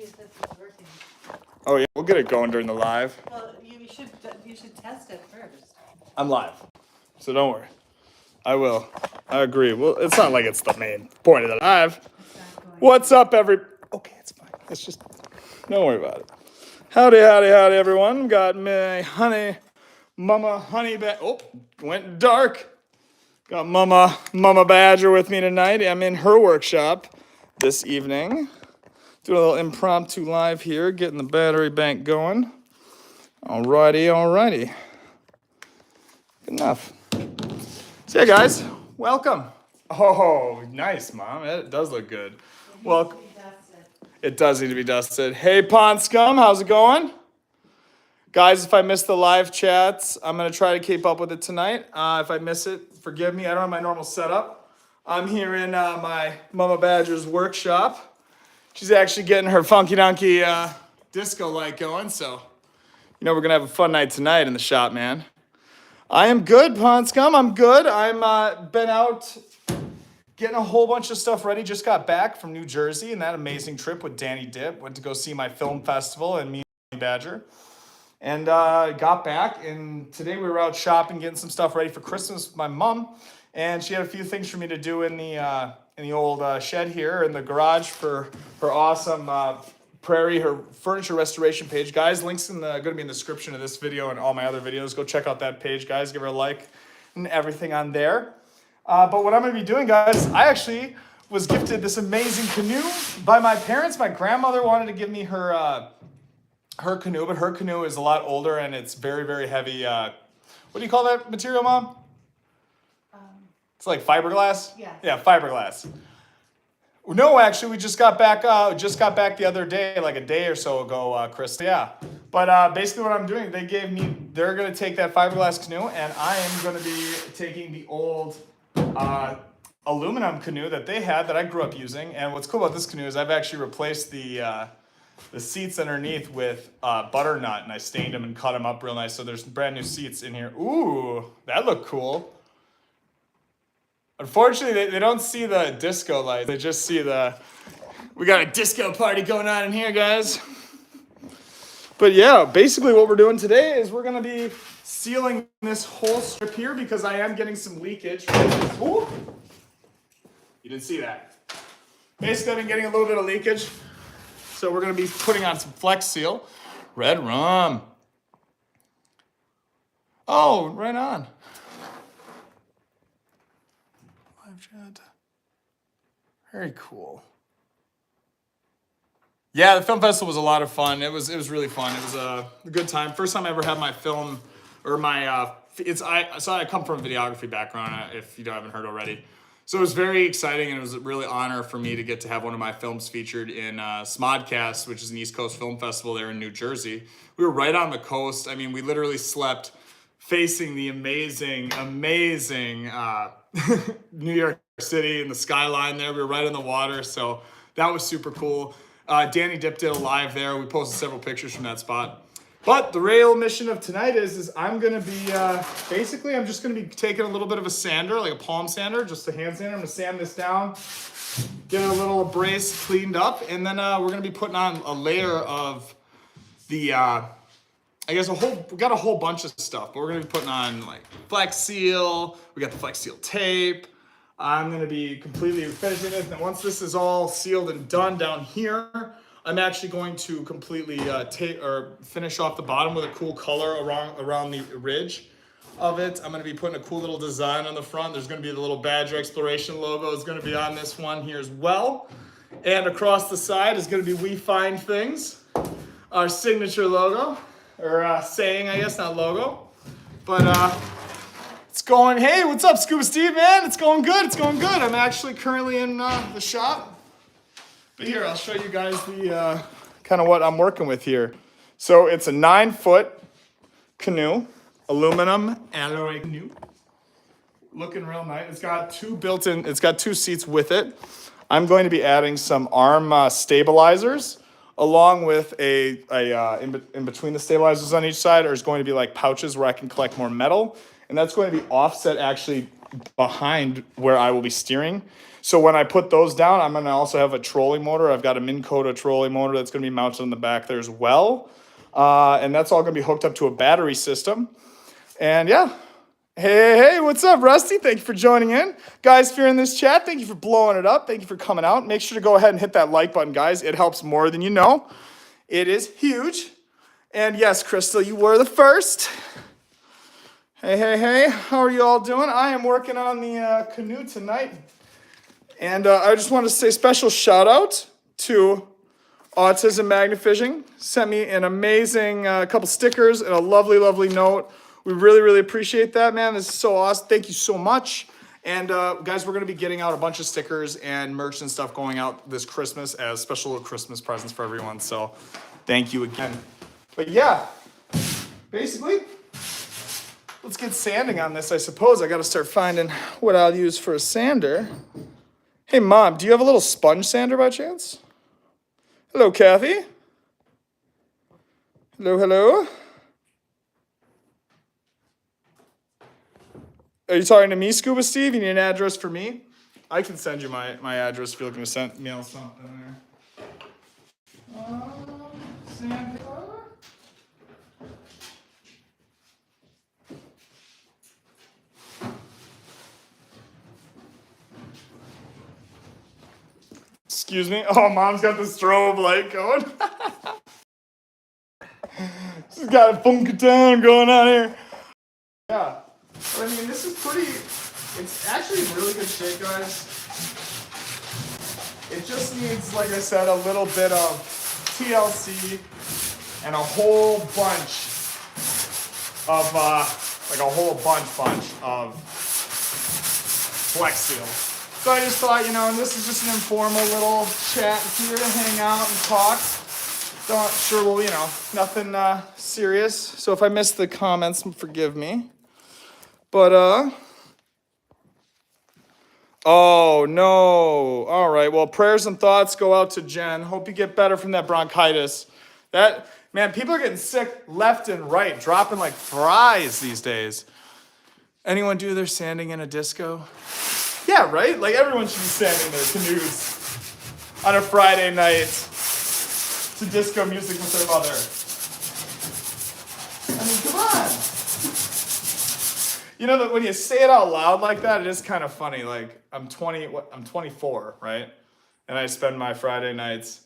see if this is working. Oh yeah, we'll get it going during the live. Well, you should test it first. I'm live, so don't worry. I will. I agree. Well, it's not like it's the main point of the live. What's up, Okay, it's fine. It's just, don't worry about it. Howdy, everyone. Got my Mama Honey Oh, went dark. Got Mama Badger with me tonight. I'm in her workshop this evening. Doing a little impromptu live here, getting the battery bank going. Alrighty. Good enough. So yeah, guys, welcome. Oh, nice, Mom. It does look good. Welcome. It does need to be dusted. Hey, Pond Scum, how's it going? Guys, if I miss the live chats, I'm going to try to keep up with it tonight. If I miss it, forgive me. I don't have my normal setup. I'm here in my Mama Badger's workshop. She's actually getting her funky donkey disco light going, so you know we're going to have a fun night tonight in the shop, man. I am good, Pond Scum. I'm good. I'm been out getting a whole bunch of stuff ready. Just got back from New Jersey and that amazing trip with Danny Dip. Went to go see my film festival and me and Badger. And got back, and today we were out shopping, getting some stuff ready for Christmas with my mom. And she had a few things for me to do in the old shed here in the garage for her awesome Prairie, her furniture restoration page. Guys, links going to be in the description of this video and all my other videos. Go check out that page, guys. Give her a like and everything on there. But what I'm going to be doing, guys, I actually was gifted this amazing canoe by my parents. My grandmother wanted to give me her canoe, but her canoe is a lot older and it's very, very heavy. What do you call that material, Mom? It's like fiberglass? Yeah. Yeah, fiberglass. No, actually, we just got back the other day, like a day or so ago, Chris. Yeah. But basically what I'm doing, they're going to take that fiberglass canoe and I am going to be taking the old aluminum canoe that they had that I grew up using. And what's cool about this canoe is I've actually replaced the seats underneath with butternut, and I stained them and cut them up real nice. So there's brand new seats in here. Ooh, that looked cool. Unfortunately, they don't see the disco lights. They just see we got a disco party going on in here, guys. But yeah, basically what we're doing today is we're going to be sealing this whole strip here because I am getting some leakage. Ooh. You didn't see that. Basically, I've been getting a little bit of leakage. So we're going to be putting on some Flex Seal. Red rum. Oh, right on. Live chat. Very cool. Yeah, the film festival was a lot of fun. It was really fun. It was a good time. First time I ever had my film, or my, I come from a videography background, if you haven't heard already. So it was very exciting, and it was a really honor for me to get to have one of my films featured in Smodcast, which is an East Coast film festival there in New Jersey. We were right on the coast. I mean, we literally slept facing the amazing New York City and the skyline there. We were right on the water, so that was super cool. Danny Dip did a live there. We posted several pictures from that spot. But the real mission of tonight is I'm going to be, basically I'm just going to be taking a little bit of a sander, like a palm sander, just a hand sander. I'm going to sand this down, get a little abrased, cleaned up, and then we're going to be putting on a layer of the, we got a whole bunch of stuff, but we're going to be putting on like Flex Seal. We got the Flex Seal tape. I'm going to be completely finishing this. And once this is all sealed and done down here, I'm actually going to completely finish off the bottom with a cool color around the ridge of it. I'm going to be putting a cool little design on the front. There's going to be the little Badger Exploration logo is going to be on this one here as well. And across the side is going to be We Find Things, our signature logo, or saying, I guess, not logo. But it's going, hey, what's up, Scuba Steve, man? It's going good. I'm actually currently in the shop. But here, I'll show you guys the kind of what I'm working with here. So it's a 9-foot canoe, aluminum alloy canoe. Looking real nice. It's got two seats with it. I'm going to be adding some arm stabilizers along with in between the stabilizers on each side there's going to be like pouches where I can collect more metal. And that's going to be offset actually behind where I will be steering. So when I put those down, I'm going to also have a trolling motor. I've got a Minn Kota trolling motor that's going to be mounted in the back there as well. And that's all going to be hooked up to a battery system. And yeah. Hey, what's up, Rusty? Thank you for joining in. Guys, if you're in this chat, thank you for blowing it up. Thank you for coming out. Make sure to go ahead and hit that like button, guys. It helps more than you know. It is huge. And yes, Crystal, you were the first. Hey, how are you all doing? I am working on the canoe tonight. And I just want to say special shout out to Autism Magnifishing. Sent me an amazing couple stickers and a lovely, lovely note. We really, really appreciate that, man. This is so awesome. Thank you so much. And guys, we're going to be getting out a bunch of stickers and merch and stuff going out this Christmas as special Christmas presents for everyone. So thank you again. But yeah, basically, let's get sanding on this, I suppose. I got to start finding what I'll use for a sander. Hey, Mom, do you have a little sponge sander by chance? Hello, Kathy. Hello. Are you talking to me, Scuba Steve? You need an address for me? I can send you my address if you're looking to mail something there. Sand. Excuse me? Oh, Mom's got the strobe light going. She's got a funky town going on here. Yeah. But I mean, this is it's actually in really good shape, guys. It just needs, like I said, a little bit of TLC and a whole bunch of, bunch of Flex Seal. So I just thought, this is just an informal little chat here to hang out and talk. Nothing serious. So if I missed the comments, forgive me. But, oh no. All right. Well, prayers and thoughts go out to Jen. Hope you get better from that bronchitis. Man, people are getting sick left and right, dropping like flies these days. Anyone do their sanding in a disco? Yeah, right? Like everyone should be sanding their canoes on a Friday night to disco music with their mother. I mean, come on. You know that when you say it out loud like that, it is kind of funny. Like I'm 24, right? And I spend my Friday nights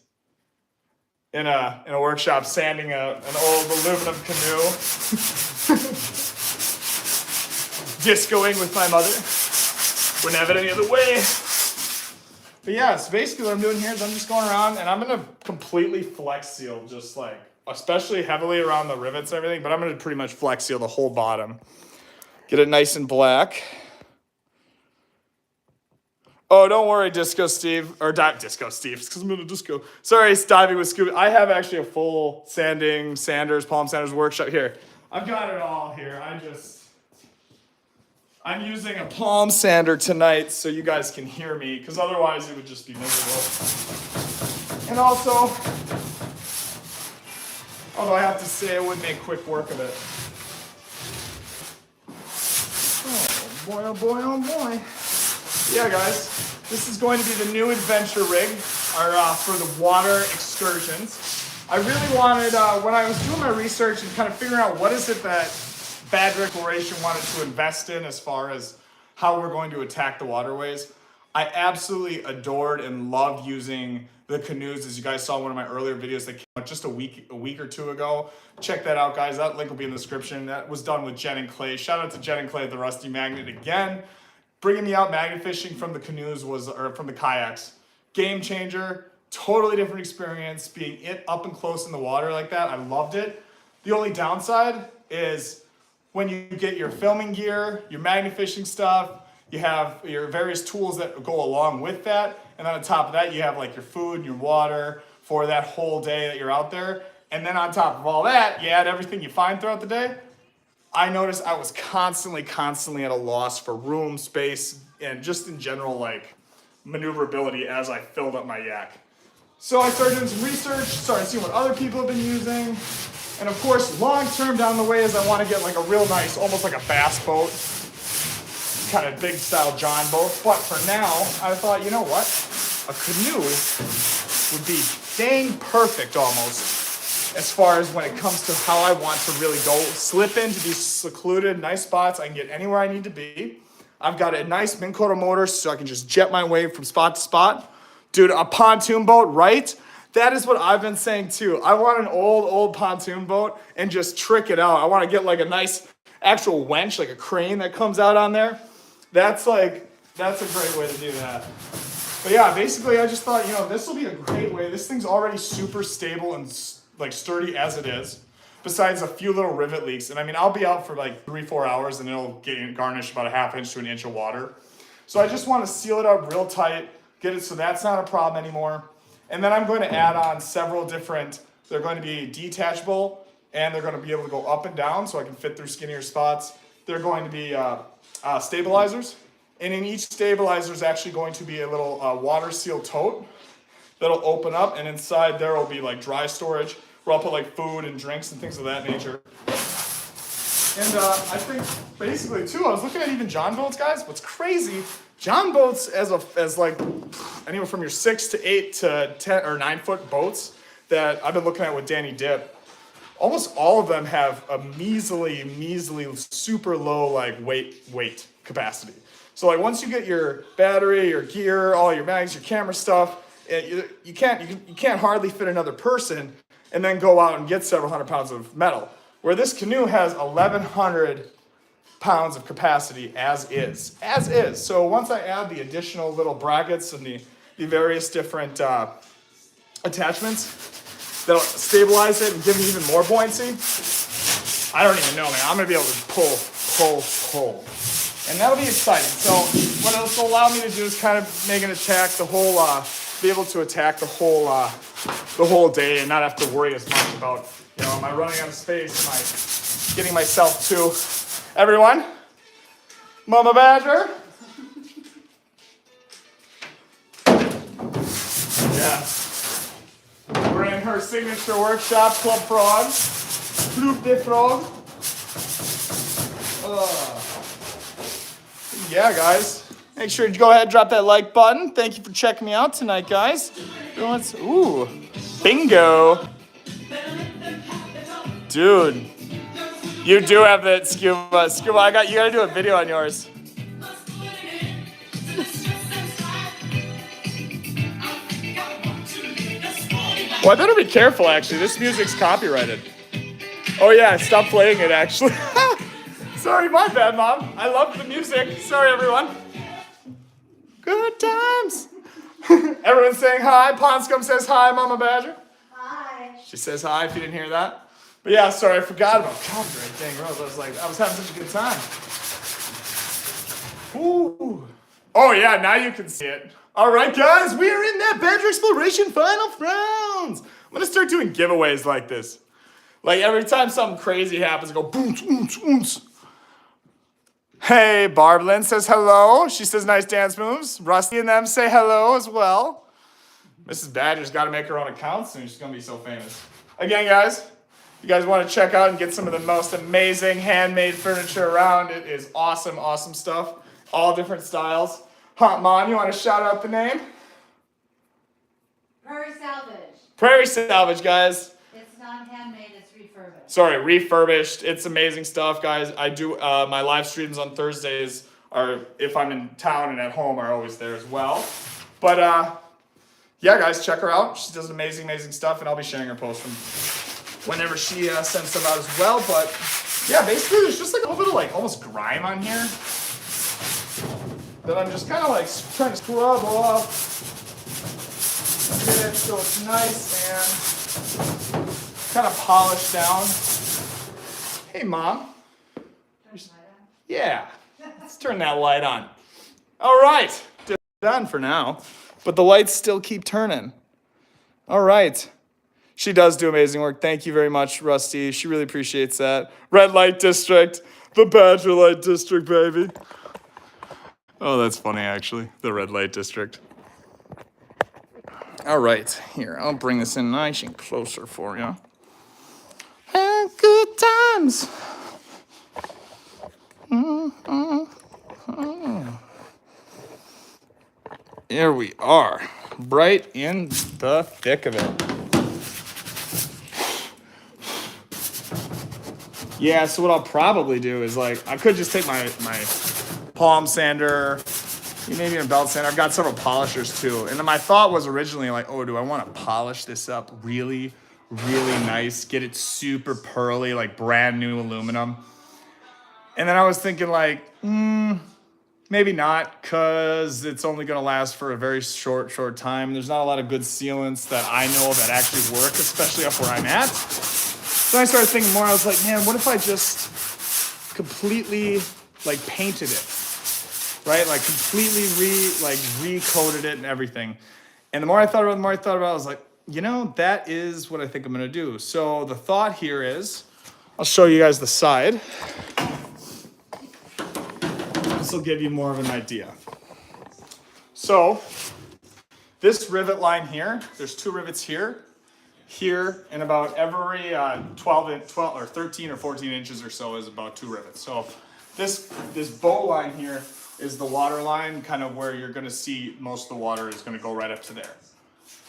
in a workshop sanding an old aluminum canoe, discoing with my mother. Wouldn't have it any other way. But yeah, so basically what I'm doing here is I'm just going around and I'm gonna completely Flex Seal, just like, especially heavily around the rivets and everything, but I'm gonna pretty much Flex Seal the whole bottom. Get it nice and black. Oh, don't worry, Disco Steve, or Disco Steve, because I'm in a disco. Sorry, it's Diving with Scooby. I have actually a full palm sanders workshop here. I've got it all here. I'm using a palm sander tonight so you guys can hear me, because otherwise it would just be miserable. And also, although I have to say I would make quick work of it. Oh boy, oh boy. Yeah, guys, this is going to be the new adventure rig for the water excursions. I really wanted, when I was doing my research and kind of figuring out what is it that Bad Declaration wanted to invest in as far as how we're going to attack the waterways, I absolutely adored and loved using the canoes, as you guys saw in one of my earlier videos that came out just a week or two ago. Check that out, guys. That link will be in the description. That was done with Jen and Clay. Shout out to Jen and Clay at the Rusty Magnet again. Bringing me out magnet fishing from the canoes or from the kayaks. Game changer, totally different experience, being up and close in the water like that. I loved it. The only downside is when you get your filming gear, your magnet fishing stuff, you have your various tools that go along with that. And then on top of that, you have like your food and your water for that whole day that you're out there. And then on top of all that, you add everything you find throughout the day. I noticed I was constantly at a loss for room, space, and just in general, like maneuverability as I filled up my yak. So I started doing some research, started seeing what other people have been using. And of course, long term down the way is I want to get like a real nice, almost like a bass boat. kind of big style John boats. But for now, I thought, you know what? A canoe would be dang perfect almost as far as when it comes to how I want to really go. Slip into these secluded, nice spots. I can get anywhere I need to be. I've got a nice Minn Kota motor so I can just jet my way from spot to spot. Dude, a pontoon boat, right? That is what I've been saying too. I want an old pontoon boat and just trick it out. I want to get like a nice actual winch, like a crane that comes out on there. That's a great way to do that. But yeah, basically I just thought, this will be a great way. This thing's already super stable and like sturdy as it is, besides a few little rivet leaks. And I mean, I'll be out for like 3-4 hours and it'll get garnished about a ½ inch to an inch of water. So I just want to seal it up real tight, get it so that's not a problem anymore. And then I'm going to add on several different, they're going to be detachable and they're going to be able to go up and down so I can fit through skinnier spots. They're going to be stabilizers. And in each stabilizer is actually going to be a little water seal tote that'll open up, and inside there will be like dry storage where I'll put like food and drinks and things of that nature. And I think basically too, I was looking at even John boats, guys. What's crazy, John boats as like anywhere from your 6 to 8 to 10 or 9 foot boats that I've been looking at with Danny Dip, almost all of them have a measly, super low like weight capacity. So like once you get your battery, your gear, all your mags, your camera stuff, you can't hardly fit another person and then go out and get several hundred pounds of metal. Where this canoe has 1,100 pounds of capacity as is. So once I add the additional little brackets and the various different attachments that'll stabilize it and give me even more buoyancy, I don't even know, man. I'm gonna be able to pull. And that'll be exciting. So what it'll allow me to do is kind of make an attack be able to attack the whole day and not have to worry as much about, am I running out of space? Am I getting myself to everyone? Mama Badger? Yeah. We're in her signature workshop, Club Frog. Club de Frog. Yeah, guys. Make sure to go ahead and drop that like button. Thank you for checking me out tonight, guys. Ooh, bingo. Dude, you do have that scuba. You gotta do a video on yours. Well, I better be careful, actually. This music's copyrighted. Oh yeah, stop playing it, actually. Sorry, my bad, Mom. I love the music. Sorry, everyone. Good times. Everyone's saying hi. Ponscom says hi, Mama Badger. Hi. She says hi if you didn't hear that. But yeah, sorry, I forgot about copyright. Dang, Rose. I was having such a good time. Ooh. Oh yeah, now you can see it. All right, guys, we are in that Badger Exploration Final Rounds. I'm gonna start doing giveaways like this. Like every time something crazy happens, I go boom, boom, boom. Hey, Barblin says hello. She says nice dance moves. Rusty and them say hello as well. Mrs. Badger's got to make her own account soon. She's going to be so famous. Again, guys, if you guys want to check out and get some of the most amazing handmade furniture around, it is awesome, awesome stuff. All different styles. Huh, Mom, you want to shout out the name? Prairie Salvage. Prairie Salvage, guys. It's not handmade, it's refurbished. Sorry, refurbished. It's amazing stuff, guys. I do my live streams on Thursdays, or if I'm in town and at home, are always there as well. But yeah, guys, check her out. She does amazing stuff, and I'll be sharing her posts from whenever she sends them out as well. But yeah, basically, there's just like a little bit of like almost grime on here that I'm just kind of like trying to scrub off. Get it so it's nice and kind of polished down. Hey, Mom. Yeah, let's turn that light on. All right, done for now, but the lights still keep turning. All right. She does do amazing work. Thank you very much, Rusty. She really appreciates that. Red Light District, the Badger Light District, baby. Oh, that's funny, actually, the Red Light District. All right, here, I'll bring this in nice and closer for you. And good times. Here we are, right in the thick of it. Yeah, so what I'll probably do is like, I could just take my palm sander, maybe even a belt sander. I've got several polishers too. And then my thought was originally like, oh, do I want to polish this up really, really nice, get it super pearly, like brand new aluminum. And then I was thinking like, maybe not, because it's only going to last for a very short time. There's not a lot of good sealants that I know that actually work, especially up where I'm at. So I started thinking more. I was like, man, what if I just completely like painted it, right? Like completely recoated it and everything. And the more I thought about it, I was like, you know, that is what I think I'm going to do. So the thought here is, I'll show you guys the side. This will give you more of an idea. So this rivet line here, there's 2 rivets here, and about every 12 or 13 or 14 inches or so is about 2 rivets. So this bow line here is the water line, kind of where you're going to see most of the water is going to go right up to there.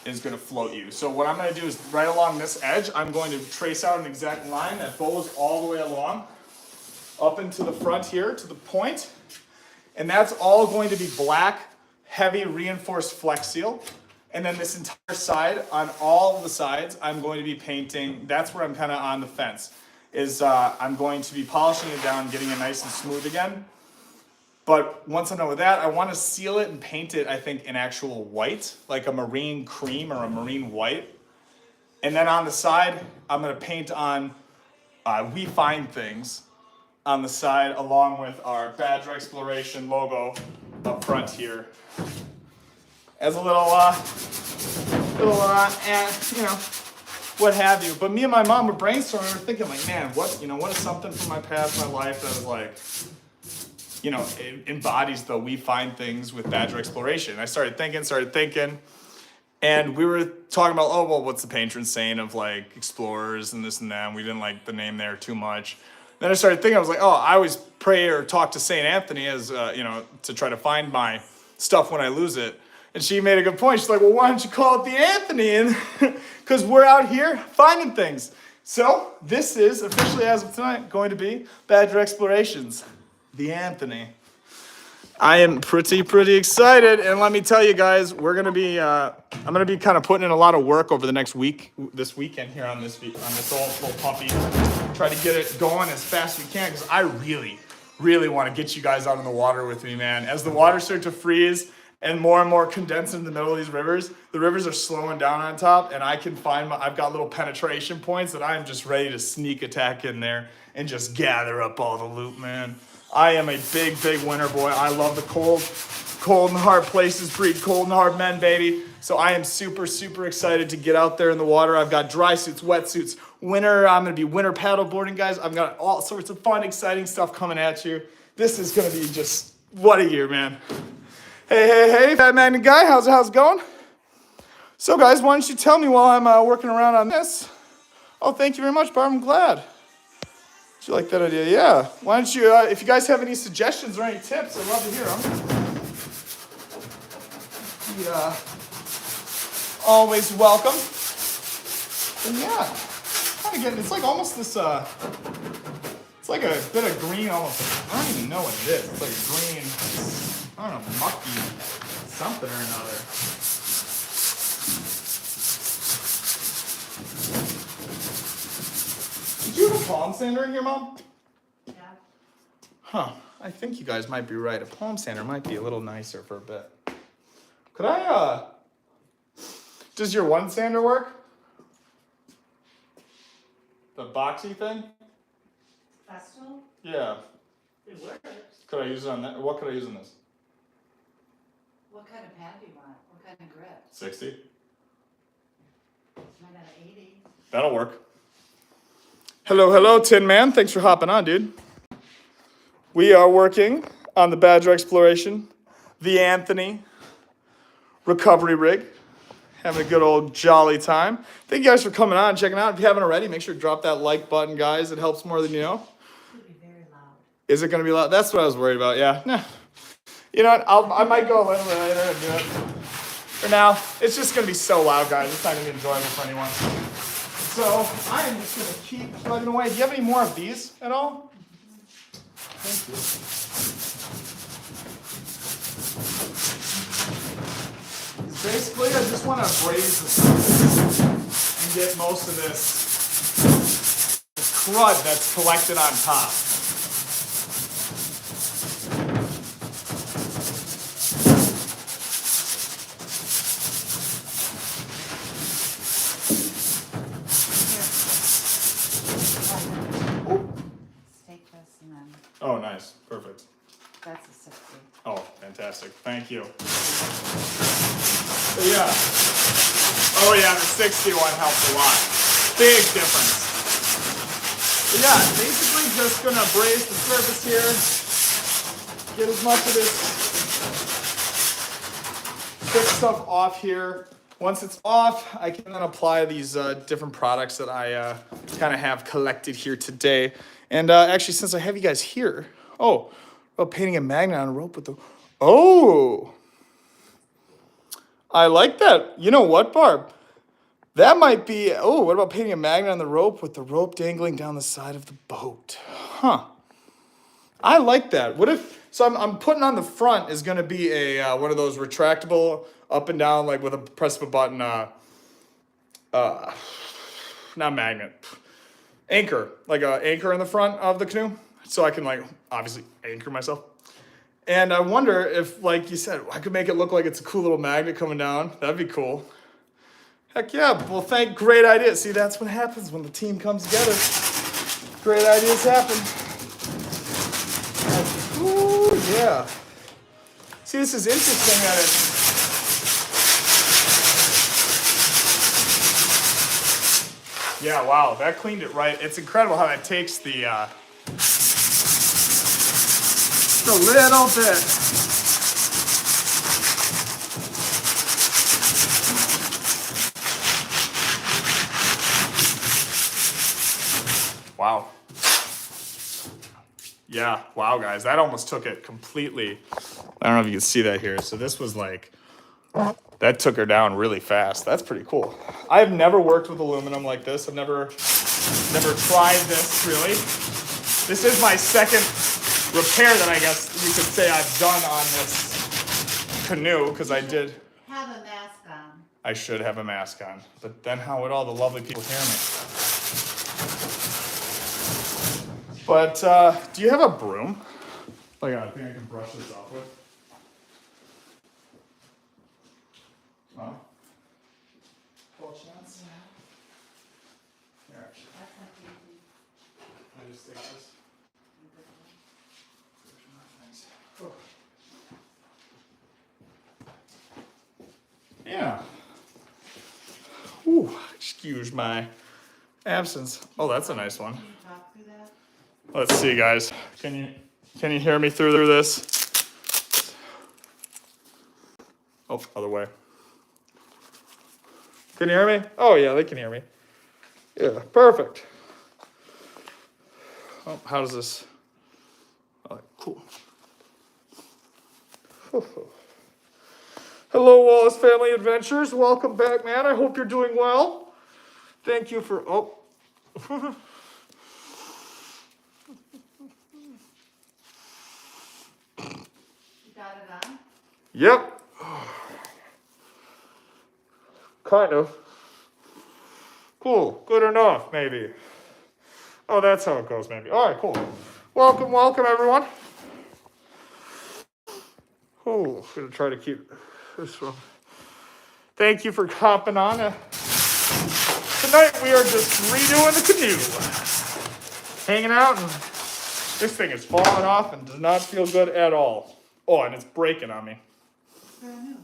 Is going to float you. So what I'm going to do is right along this edge, I'm going to trace out an exact line that bows all the way along up into the front here to the point. And that's all going to be black, heavy reinforced Flex Seal. And then this entire side, on all of the sides, I'm going to be painting. That's where I'm kind of on the fence. Is I'm going to be polishing it down, getting it nice and smooth again. But once I'm done with that, I want to seal it and paint it, I think, in actual white, like a marine cream or a marine white. And then on the side, I'm going to paint on We Find Things on the side, along with our Badger Exploration logo up front here, as a little, you know, what have you. But me and my mom were brainstorming, we were thinking like, man, what is something from my past, my life that is like, you know, it embodies the We Find Things with Badger Exploration. I started thinking, and we were talking about, oh, well, what's the patron saint of like explorers and this and that, and we didn't like the name there too much. Then I started thinking, I was like, oh, I always pray or talk to St. Anthony as, you know, to try to find my stuff when I lose it. And she made a good point. She's like, well, why don't you call it the Anthony? And because we're out here finding things. So this is officially, as of tonight, going to be Badger Explorations, the Anthony. I am pretty excited. And let me tell you guys, we're going to be, I'm going to be kind of putting in a lot of work over the next week, this weekend here on this old little puppy. Try to get it going as fast as we can, because I really want to get you guys out in the water with me, man. As the water starts to freeze and more condense in the middle of these rivers, the rivers are slowing down on top, and I've got little penetration points that I'm just ready to sneak attack in there and just gather up all the loot, man. I am a big winter boy. I love the cold and hard places breed cold and hard men, baby. So I am super excited to get out there in the water. I've got dry suits, wetsuits, winter. I'm going to be winter paddle boarding, guys. I've got all sorts of fun, exciting stuff coming at you. This is going to be just, what a year, man. Hey, Fat Man Guy, how's it going? So, guys, why don't you tell me while I'm working around on this? Oh, thank you very much, Barb. I'm glad. Did you like that idea? Yeah. Why don't you, if you guys have any suggestions or any tips, I'd love to hear them. Yeah. Always welcome. And yeah, kind of getting, it's like almost this, it's like a bit of green almost. I don't even know what it is. It's like a green, I don't know, mucky something or another. Did you have a palm sander in here, Mom? Yeah. Huh. I think you guys might be right. A palm sander might be a little nicer for a bit. Could I, does your one sander work? The boxy thing? Festool? Yeah. It works. Could I use it on that? What could I use on this? What kind of pad do you want? What kind of grip? 60. Not at 80. That'll work. Hello, Tin Man. Thanks for hopping on, dude. We are working on the Badger Exploration, the Anthony recovery rig. Having a good old jolly time. Thank you guys for coming on and checking out. If you haven't already, make sure to drop that like button, guys. It helps more than you know. It could be very loud. Is it going to be loud? That's what I was worried about, yeah. Nah. You know what? I might go a little later and do it. for now. It's just gonna be so loud, guys. It's not gonna be enjoyable for anyone. So I am just gonna keep plugging away. Do you have any more of these at all? Thank you. Basically, I just want to braise the surface and get most of this crud that's collected on top. Take this and then Oh, nice. Perfect. that's a 60. Oh, fantastic. Thank you. So, yeah. Oh, yeah, the 61 helps a lot. Big difference. But yeah, basically just going to braise the surface here. Get as much of this thick stuff off here. Once it's off, I can then apply these different products that I kind of have collected here today. And actually, since I have you guys here, about painting a magnet on a rope with the, I like that. You know what, Barb? That might be, what about painting a magnet on the rope with the rope dangling down the side of the boat? Huh. I like that. What if, so I'm putting on the front is going to be a one of those retractable up and down, like with a press of a button, not magnet, anchor, like an anchor in the front of the canoe. So I can like obviously anchor myself. And I wonder if, like you said, I could make it look like it's a cool little magnet coming down. That'd be cool. Heck yeah. Well, great idea. See, that's what happens when the team comes together. Great ideas happen. Ooh, yeah. See, this is interesting that it's... Yeah, wow, that cleaned it right. It's incredible how that takes the... just a little bit. Wow. Yeah, wow, guys, that almost took it completely. I don't know if you can see that here. So this was like, that took her down really fast. That's pretty cool. I've never worked with aluminum like this. I've never tried this, really. This is my second repair that I guess you could say I've done on this canoe, because I did. Have a mask on. I should have a mask on. But then how would all the lovely people hear me? But do you have a broom? Like I think I can brush this off with. No? Full chance? Here, actually. I just take this. Oh. Yeah. Ooh, excuse my absence. Oh, that's a nice one. Can you talk through that? Let's see, guys. Can you hear me through this? Oh, other way. Can you hear me? Oh, yeah, they can hear me. Yeah, perfect. Oh, how does this? Oh, cool. Hello, Wallace Family Adventures. Welcome back, man. I hope you're doing well. Thank you for... Oh. You got it on? Yep. Kind of. Cool. Good enough, maybe. Oh, that's how it goes, maybe. All right, cool. Welcome, everyone. Oh, I'm going to try to keep this one. Thank you for hopping on. Tonight we are just redoing the canoe. Hanging out, and this thing is falling off and does not feel good at all. Oh, and it's breaking on me. Brand new.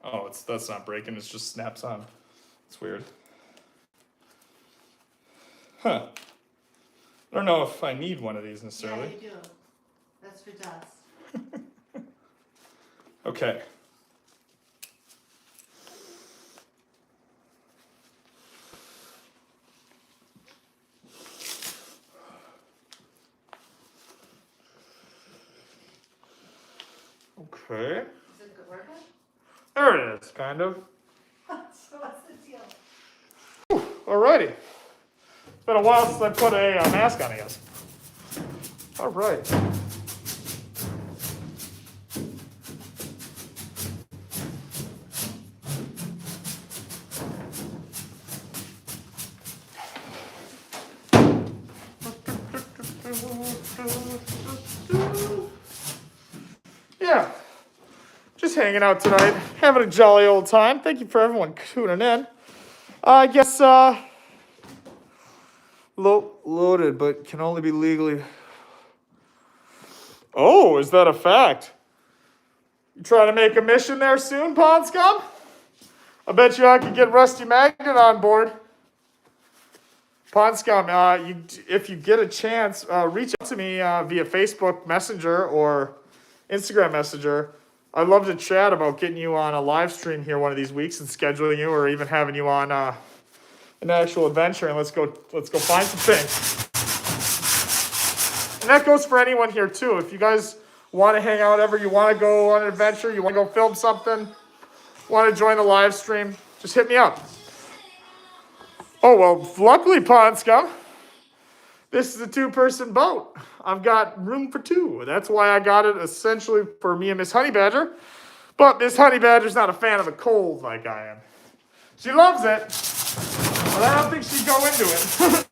Oh, that's not breaking, it just snaps on. It's weird. Huh. I don't know if I need one of these necessarily. Yeah, you do. That's for dust. Okay. Okay. Is it good working? All There it is, kind of. So what's the deal? Alrighty. It's been a while since I put a mask on, I guess. All right. Yeah. Just hanging out tonight, having a jolly old time. Thank you for everyone tuning in. I guess loaded, but can only be legally. Oh, is that a fact? You trying to make a mission there soon, Pond Scum? I bet you I could get Rusty Magnet on board. Pond Scum, if you get a chance, reach out to me via Facebook Messenger or Instagram Messenger. I'd love to chat about getting you on a live stream here one of these weeks and scheduling you, or even having you on an actual adventure. And let's go find some things. And that goes for anyone here too. If you guys want to hang out ever, you want to go on an adventure, you want to go film something, want to join the live stream, just hit me up. Oh, well, luckily, Pond Scum, this is a 2-person boat. I've got room for 2. That's why I got it essentially for me and Miss Honey Badger. But Miss Honey Badger's not a fan of the cold like I am. She loves it, but I don't think she'd go into it.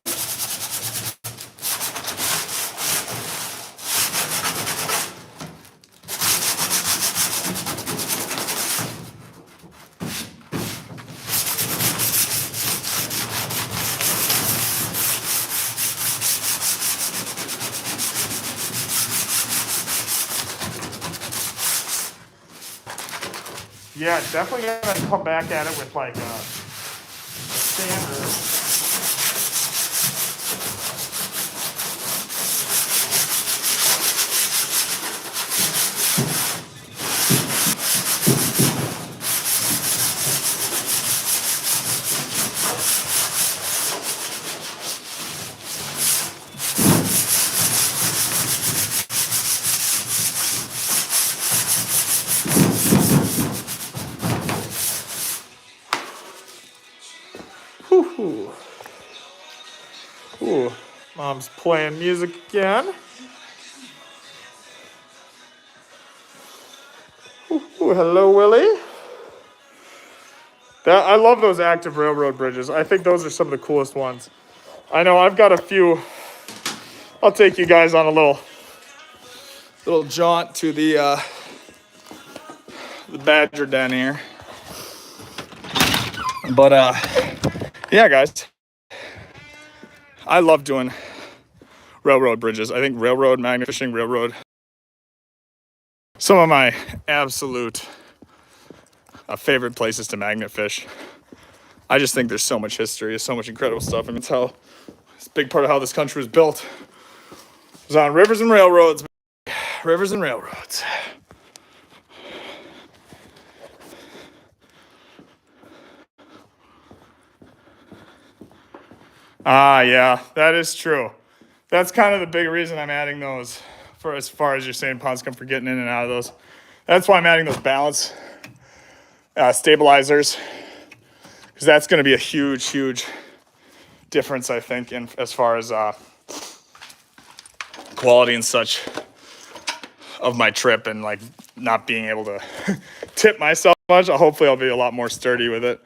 Yeah, definitely gonna come back at it with like a standard. Ooh. Ooh. Mom's playing music again. Ooh, hello, Willie. I love those active railroad bridges. I think those are some of the coolest ones. I know I've got a few. I'll take you guys on a little jaunt to the Badger den here. But yeah, guys, I love doing railroad bridges. I think railroad, magnet fishing, railroad, some of my absolute favorite places to magnet fish. I just think there's so much history, so much incredible stuff. And it's a big part of how this country was built. It was on rivers and railroads. Rivers and railroads. Ah, yeah, that is true. That's kind of the big reason I'm adding those, for as far as you're saying, Pond Scum, for getting in and out of those. That's why I'm adding those balance stabilizers, because that's going to be a huge difference, I think, in as far as quality and such of my trip, and like not being able to tip myself much. Hopefully I'll be a lot more sturdy with it.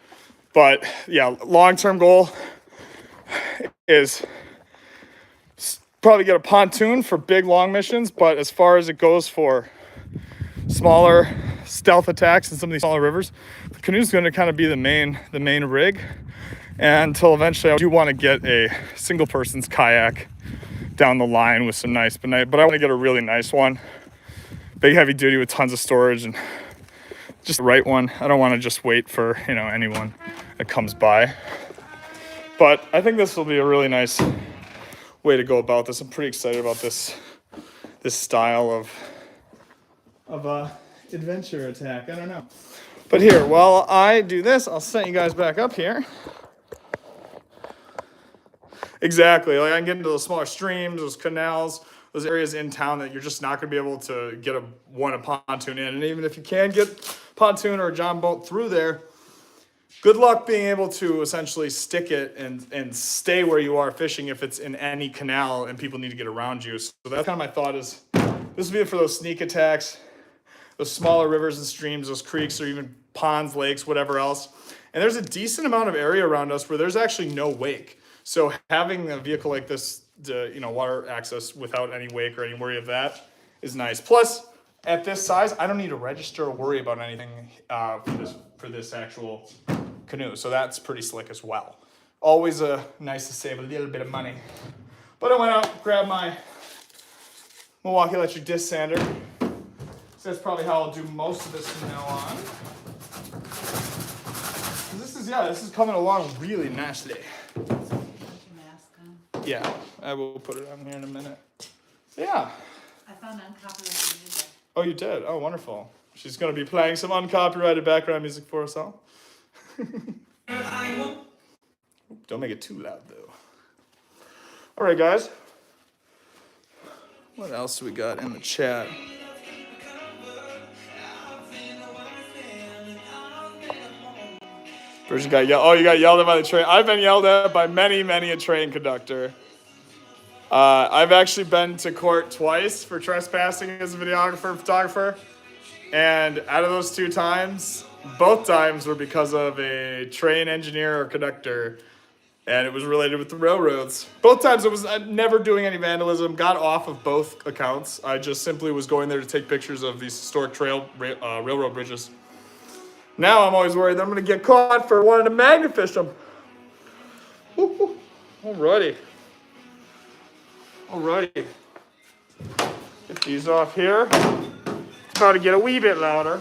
But yeah, long-term goal is probably get a pontoon for big long missions, but as far as it goes for smaller stealth attacks in some of these smaller rivers, the canoe's going to kind of be the main rig. And until eventually I do want to get a single person's kayak down the line with some nice, but I want to get a really nice one, big heavy duty with tons of storage, and just the right one. I don't want to just wait for anyone that comes by. But I think this will be a really nice way to go about this. I'm pretty excited about this style of adventure attack. I don't know. But here, while I do this, I'll set you guys back up here. Exactly. Like I can get into those smaller streams, those canals, those areas in town that you're just not going to be able to get a pontoon in. And even if you can get pontoon or a john boat through there, good luck being able to essentially stick it and stay where you are fishing if it's in any canal and people need to get around you. So that's kind of my thought is this would be for those sneak attacks, those smaller rivers and streams, those creeks, or even ponds, lakes, whatever else. And there's a decent amount of area around us where there's actually no wake. So having a vehicle like this, water access without any wake or any worry of that is nice. Plus, at this size, I don't need to register or worry about anything for this actual canoe. So that's pretty slick as well. Always nice to save a little bit of money. But I went out, grabbed my Milwaukee electric disc sander. So that's probably how I'll do most of this from now on. This is coming along really nicely. Put your mask on. Yeah, I will put it on here in a minute. Yeah. I found uncopyrighted music. Oh, you did? Oh, wonderful. She's going to be playing some uncopyrighted background music for us all. Don't make it too loud, though. All right, guys. What else do we got in the chat? Person got yelled. Oh, you got yelled at by the train. I've been yelled at by many a train conductor. I've actually been to court twice for trespassing as a videographer and photographer. And out of those 2 times, both times were because of a train engineer or conductor. And it was related with the railroads. Both times it was never doing any vandalism. Got off of both accounts. I just simply was going there to take pictures of these historic railroad bridges. Now I'm always worried that I'm going to get caught for wanting to magnifish them. Alrighty. Get these off here. Try to get a wee bit louder.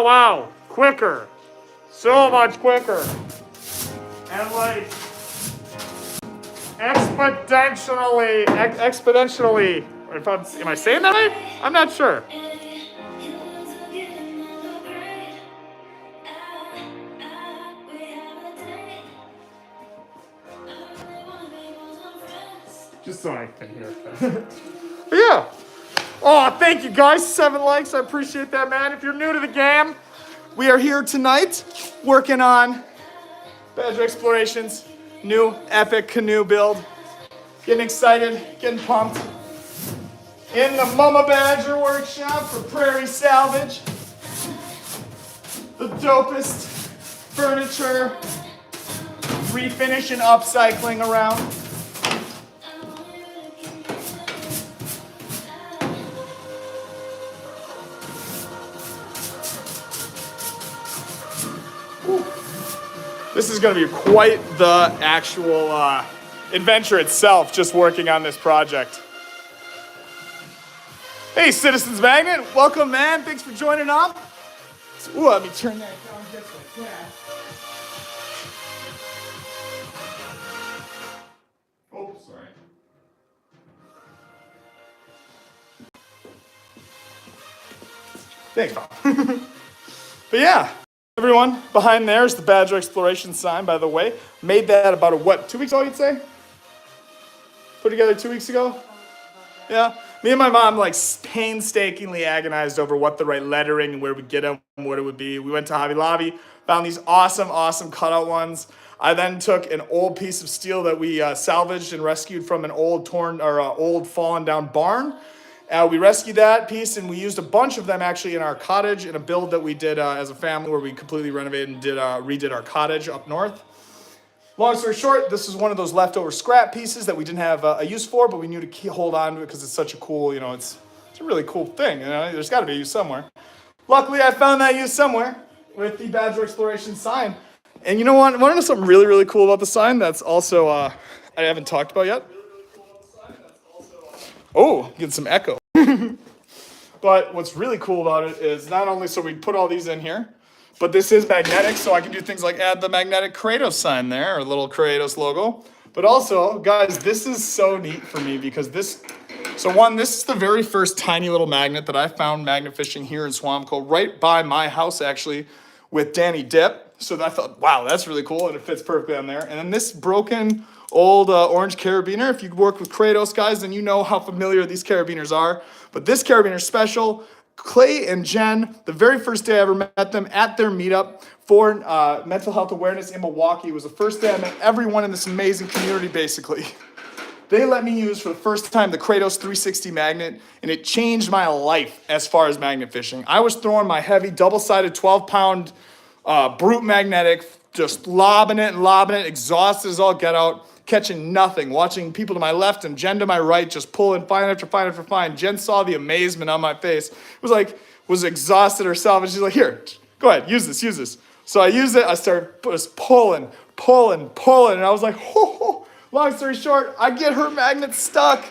Wow. Quicker. So much quicker. And like exponentially Am I saying that right? I'm not sure. Just so I can hear it. But yeah. Oh, thank you guys. 7 likes. I appreciate that, man. If you're new to the game, we are here tonight working on Badger Exploration's new epic canoe build. Getting excited, getting pumped. In the Mama Badger workshop for Prairie Salvage. The dopest furniture, refinish and upcycling around. This is going to be quite the actual adventure itself, just working on this project. Hey, Citizens Magnet, welcome, man. Thanks for joining up. Ooh, let me turn that down just like that. Oh, sorry. Thanks, Bob. But yeah. Everyone, behind there is the Badger Exploration sign, by the way. Made that about 2 weeks ago, you'd say? Put together 2 weeks ago? Yeah. Me and my mom painstakingly agonized over what the right lettering and where we get them, what it would be. We went to Hobby Lobby, found these awesome cutout ones. I then took an old piece of steel that we salvaged and rescued from an old old fallen down barn. We rescued that piece and we used a bunch of them actually in our cottage in a build that we did as a family where we completely renovated and redid our cottage up north. Long story short, this is one of those leftover scrap pieces that we didn't have a use for, but we knew to hold on to it because it's such a cool, it's a really cool thing. There's got to be a use somewhere. Luckily, I found that use somewhere with the Badger Exploration sign. And you know what? Want to know something really, really cool about the sign that's also I haven't talked about yet? Oh, getting some echo. But what's really cool about it is not only so we put all these in here, but this is magnetic, so I can do things like add the magnetic Kratos sign there, or little Kratos logo. But also, guys, this is so neat for me because this is the very first tiny little magnet that I found magnet fishing here in Swamco, right by my house actually, with Danny Dip. So I thought, wow, that's really cool, and it fits perfectly on there. And then this broken old orange carabiner. If you work with Kratos, guys, then you know how familiar these carabiners are. But this carabiner is special. Clay and Jen, the very first day I ever met them at their meetup for mental health awareness in Milwaukee, it was the first day I met everyone in this amazing community, basically. They let me use for the first time the Kratos 360 magnet, and it changed my life as far as magnet fishing. I was throwing my heavy double-sided 12-pound brute magnetic, just lobbing it, exhausted as all get out, catching nothing, watching people to my left and Jen to my right just pulling fine after fine after fine. Jen saw the amazement on my face. It was exhausted herself, and she's like, here, go ahead, use this. So I used it, I started just pulling, and I was like, oh. Long story short, I get her magnet stuck,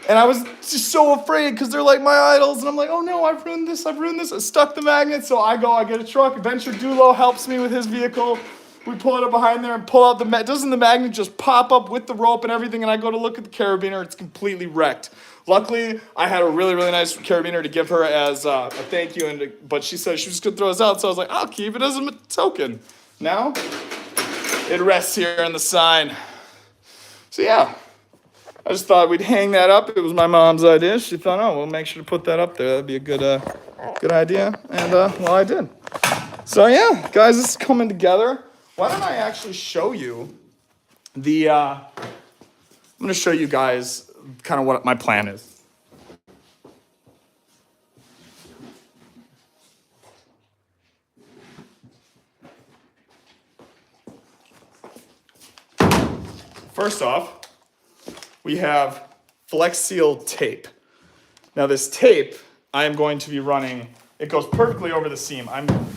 and I was just so afraid because they're like my idols, and I'm like, oh no, I've ruined this. I stuck the magnet, so I get a truck. Adventure Dulo helps me with his vehicle. We pull it up behind there and pull out the magnet. Doesn't the magnet just pop up with the rope and everything? And I go to look at the carabiner. It's completely wrecked. Luckily, I had a really, really nice carabiner to give her as a thank you. But she said she was going to throw us out. So I was like, I'll keep it as a token. Now, it rests here on the sign. So yeah, I just thought we'd hang that up. It was my mom's idea. She thought, oh, we'll make sure to put that up there. That'd be a good idea. And, well, I did. So yeah, guys, this is coming together. Why don't I actually show you I'm going to show you guys kind of what my plan is. First off, we have Flex Seal tape. Now this tape, I am going to be running, it goes perfectly over the seam.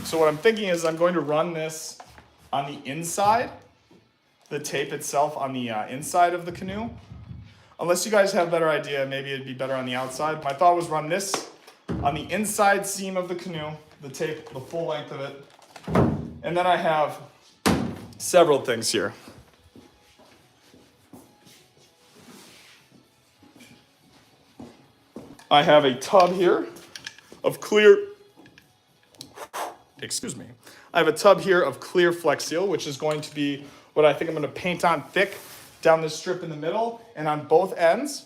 So what I'm thinking is I'm going to run this on the inside, the tape itself on the inside of the canoe. Unless you guys have a better idea, maybe it'd be better on the outside. My thought was run this on the inside seam of the canoe, the tape, the full length of it. And then I have several things here. I have a tub here of clear, excuse me. I have a tub here of clear Flex Seal, which is going to be what I think I'm going to paint on thick down this strip in the middle and on both ends.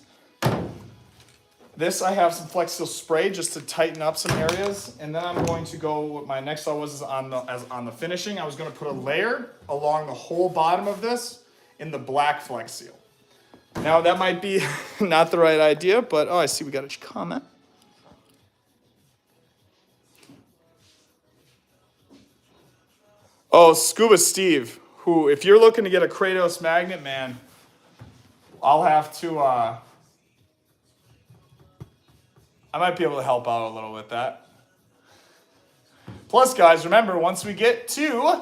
This, I have some Flex Seal spray just to tighten up some areas. And then I'm going to go, what my next thought was is on the finishing, I was going to put a layer along the whole bottom of this in the black Flex Seal. Now that might be not the right idea, but oh, I see we got a comment. Oh, Scuba Steve, who, if you're looking to get a Kratos magnet, man, I'll have to, I might be able to help out a little with that. Plus, guys, remember, once we get to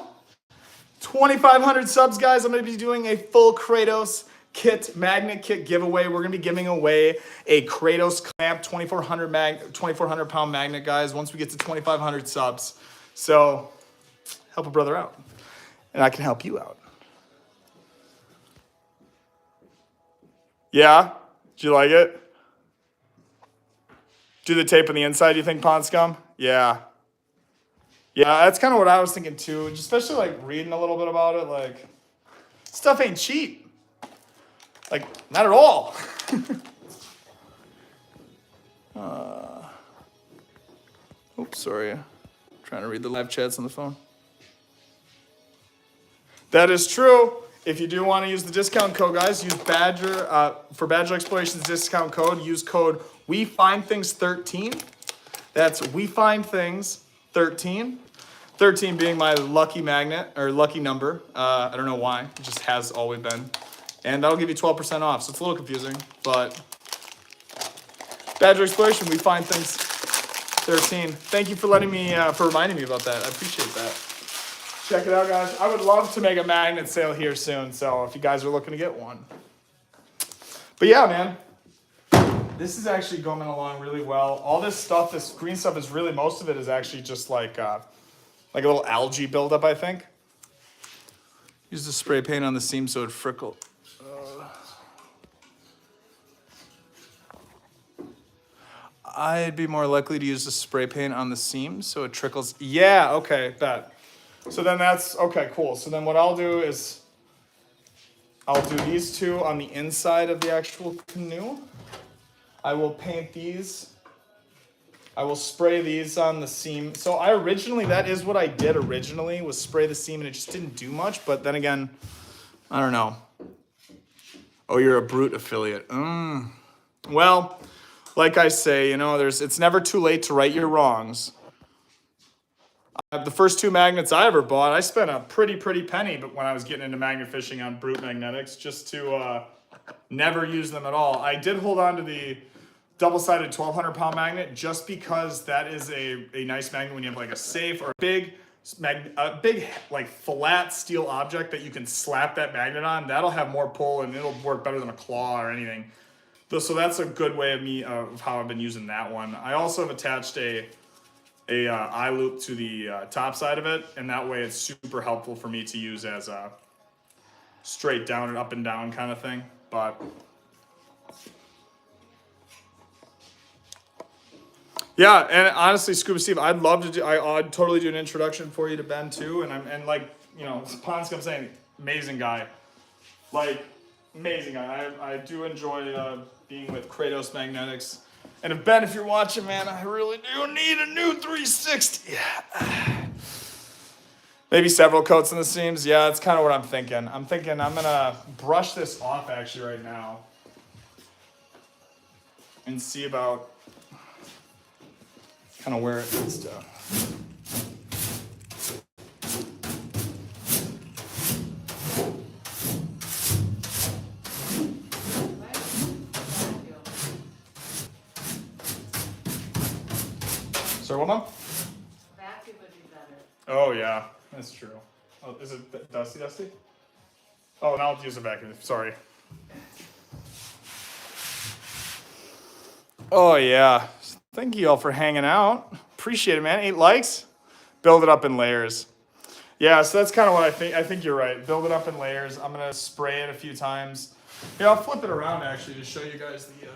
2,500 subs, guys, I'm going to be doing a full Kratos kit, magnet kit giveaway. We're going to be giving away a Kratos clamp 2,400 pound magnet, guys, once we get to 2,500 subs. So help a brother out, and I can help you out. Yeah? Did you like it? Do the tape on the inside, you think, Pond Scum? Yeah. Yeah, that's kind of what I was thinking too, especially like reading a little bit about it. Like, stuff ain't cheap. Like, not at all. Oops, sorry. I'm trying to read the live chats on the phone. That is true. If you do want to use the discount code, guys, use Badger, for Badger Explorations discount code, use code WeFindThings13. That's WeFindThings13. 13 being my lucky magnet, or lucky number. I don't know why, it just has always been. And that'll give you 12% off, so it's a little confusing, but Badger Exploration, WeFindThings13. Thank you for letting me, for reminding me about that. I appreciate that. Check it out, guys. I would love to make a magnet sale here soon, so if you guys are looking to get one. But yeah, man, this is actually going along really well. All this stuff, this green stuff is really, most of it is actually just like a little algae buildup, I think. Use the spray paint on the seam so it frickle. I'd be more likely to use the spray paint on the seam so it trickles. Yeah, okay, that. So then that's, okay, cool. So then what I'll do is, I'll do these two on the inside of the actual canoe. I will paint these. I will spray these on the seam. So I originally, that is what I did originally, was spray the seam, and it just didn't do much. But then again, I don't know. Oh, you're a Brute affiliate. Well, like I say, you know, it's never too late to right your wrongs. The first two magnets I ever bought, I spent a pretty penny, but when I was getting into magnet fishing on Brute magnetics, just to never use them at all. I did hold on to the double-sided 1,200 pound magnet just because that is a nice magnet when you have like a safe or a big like flat steel object that you can slap that magnet on. That'll have more pull and it'll work better than a claw or anything. So that's a good way of how I've been using that one. I also have attached a eye loop to the top side of it, and that way it's super helpful for me to use as a straight down and up and down kind of thing. But yeah, and honestly, Scuba Steve, I'd love to do. I'd totally do an introduction for you to Ben too, and like, you know, Pond Scum saying, amazing guy, like amazing guy. I do enjoy being with Kratos Magnetics. And if Ben, if you're watching, man, I really do need a new 360. Maybe several coats in the seams. Yeah, that's kind of what I'm thinking. I'm thinking I'm gonna brush this off actually right now and see about kind of where it needs to. Sorry, what, Mom? Vacuum would be better. Oh, yeah, that's true. Oh, is it dusty? Oh, now I'll use a vacuum. Sorry. Oh, yeah. Thank you all for hanging out. Appreciate it, man. 8 likes. Build it up in layers. Yeah, so that's kind of what I think. I think you're right. Build it up in layers. I'm going to spray it a few times. Yeah, I'll flip it around, actually, to show you guys the...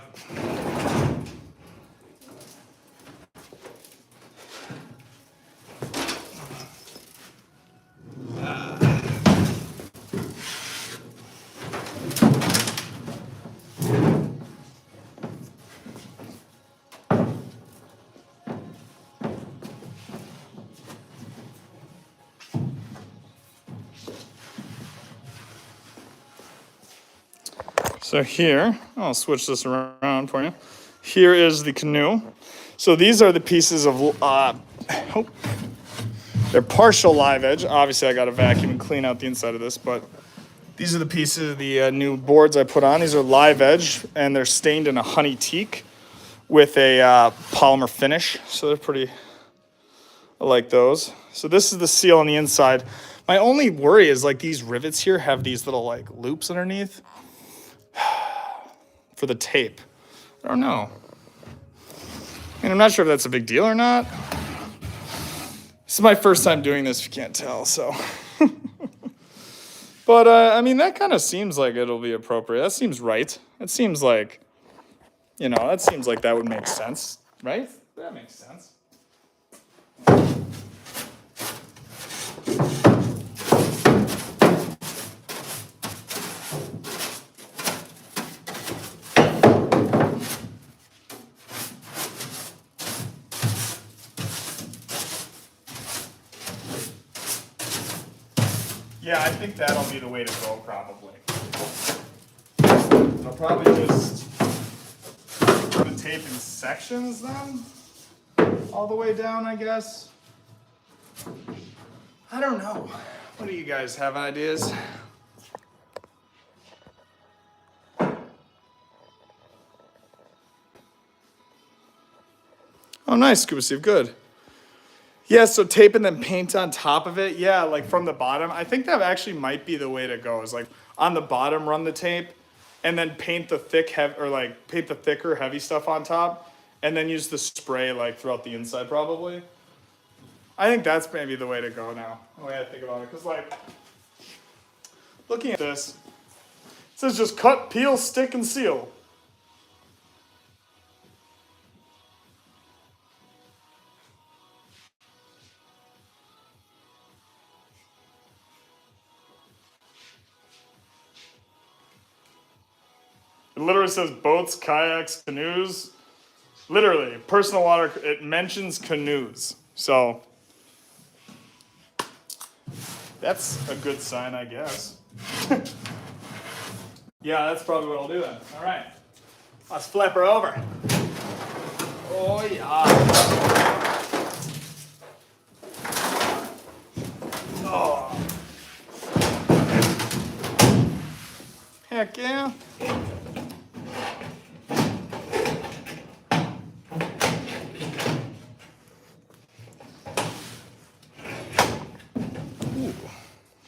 So here, I'll switch this around for you. Here is the canoe. So these are the pieces of, they're partial live edge. Obviously I got to vacuum and clean out the inside of this, but these are the pieces of the new boards I put on. These are live edge and they're stained in a honey teak with a polymer finish. So they're pretty, I like those. So this is the seal on the inside. My only worry is like these rivets here have these little like loops underneath for the tape. I don't know. And I'm not sure if that's a big deal or not. This is my first time doing this, if you can't tell, so. But, I mean, that kind of seems like it'll be appropriate. That seems right. It seems like, you know, that seems like that would make sense, right? That makes sense. Yeah, I think that'll be the way to go, probably. I'll probably just put the tape in sections then, all the way down, I guess. I don't know. What do you guys have ideas? Oh, nice, Scuba Steve, good. Yeah, so tape and then paint on top of it. Yeah, like from the bottom. I think that actually might be the way to go. Is like on the bottom, run the tape, and then paint the paint the thicker, heavy stuff on top, and then use the spray like throughout the inside probably. I think that's maybe the way to go now. The way I think about it, because like looking at this, it says just cut, peel, stick, and seal. It literally says boats, kayaks, canoes. Literally, personal water, it mentions canoes. So, that's a good sign, I guess. Yeah, that's probably what I'll do then. All right, let's flip her over. Oh, yeah. Oh. Heck yeah.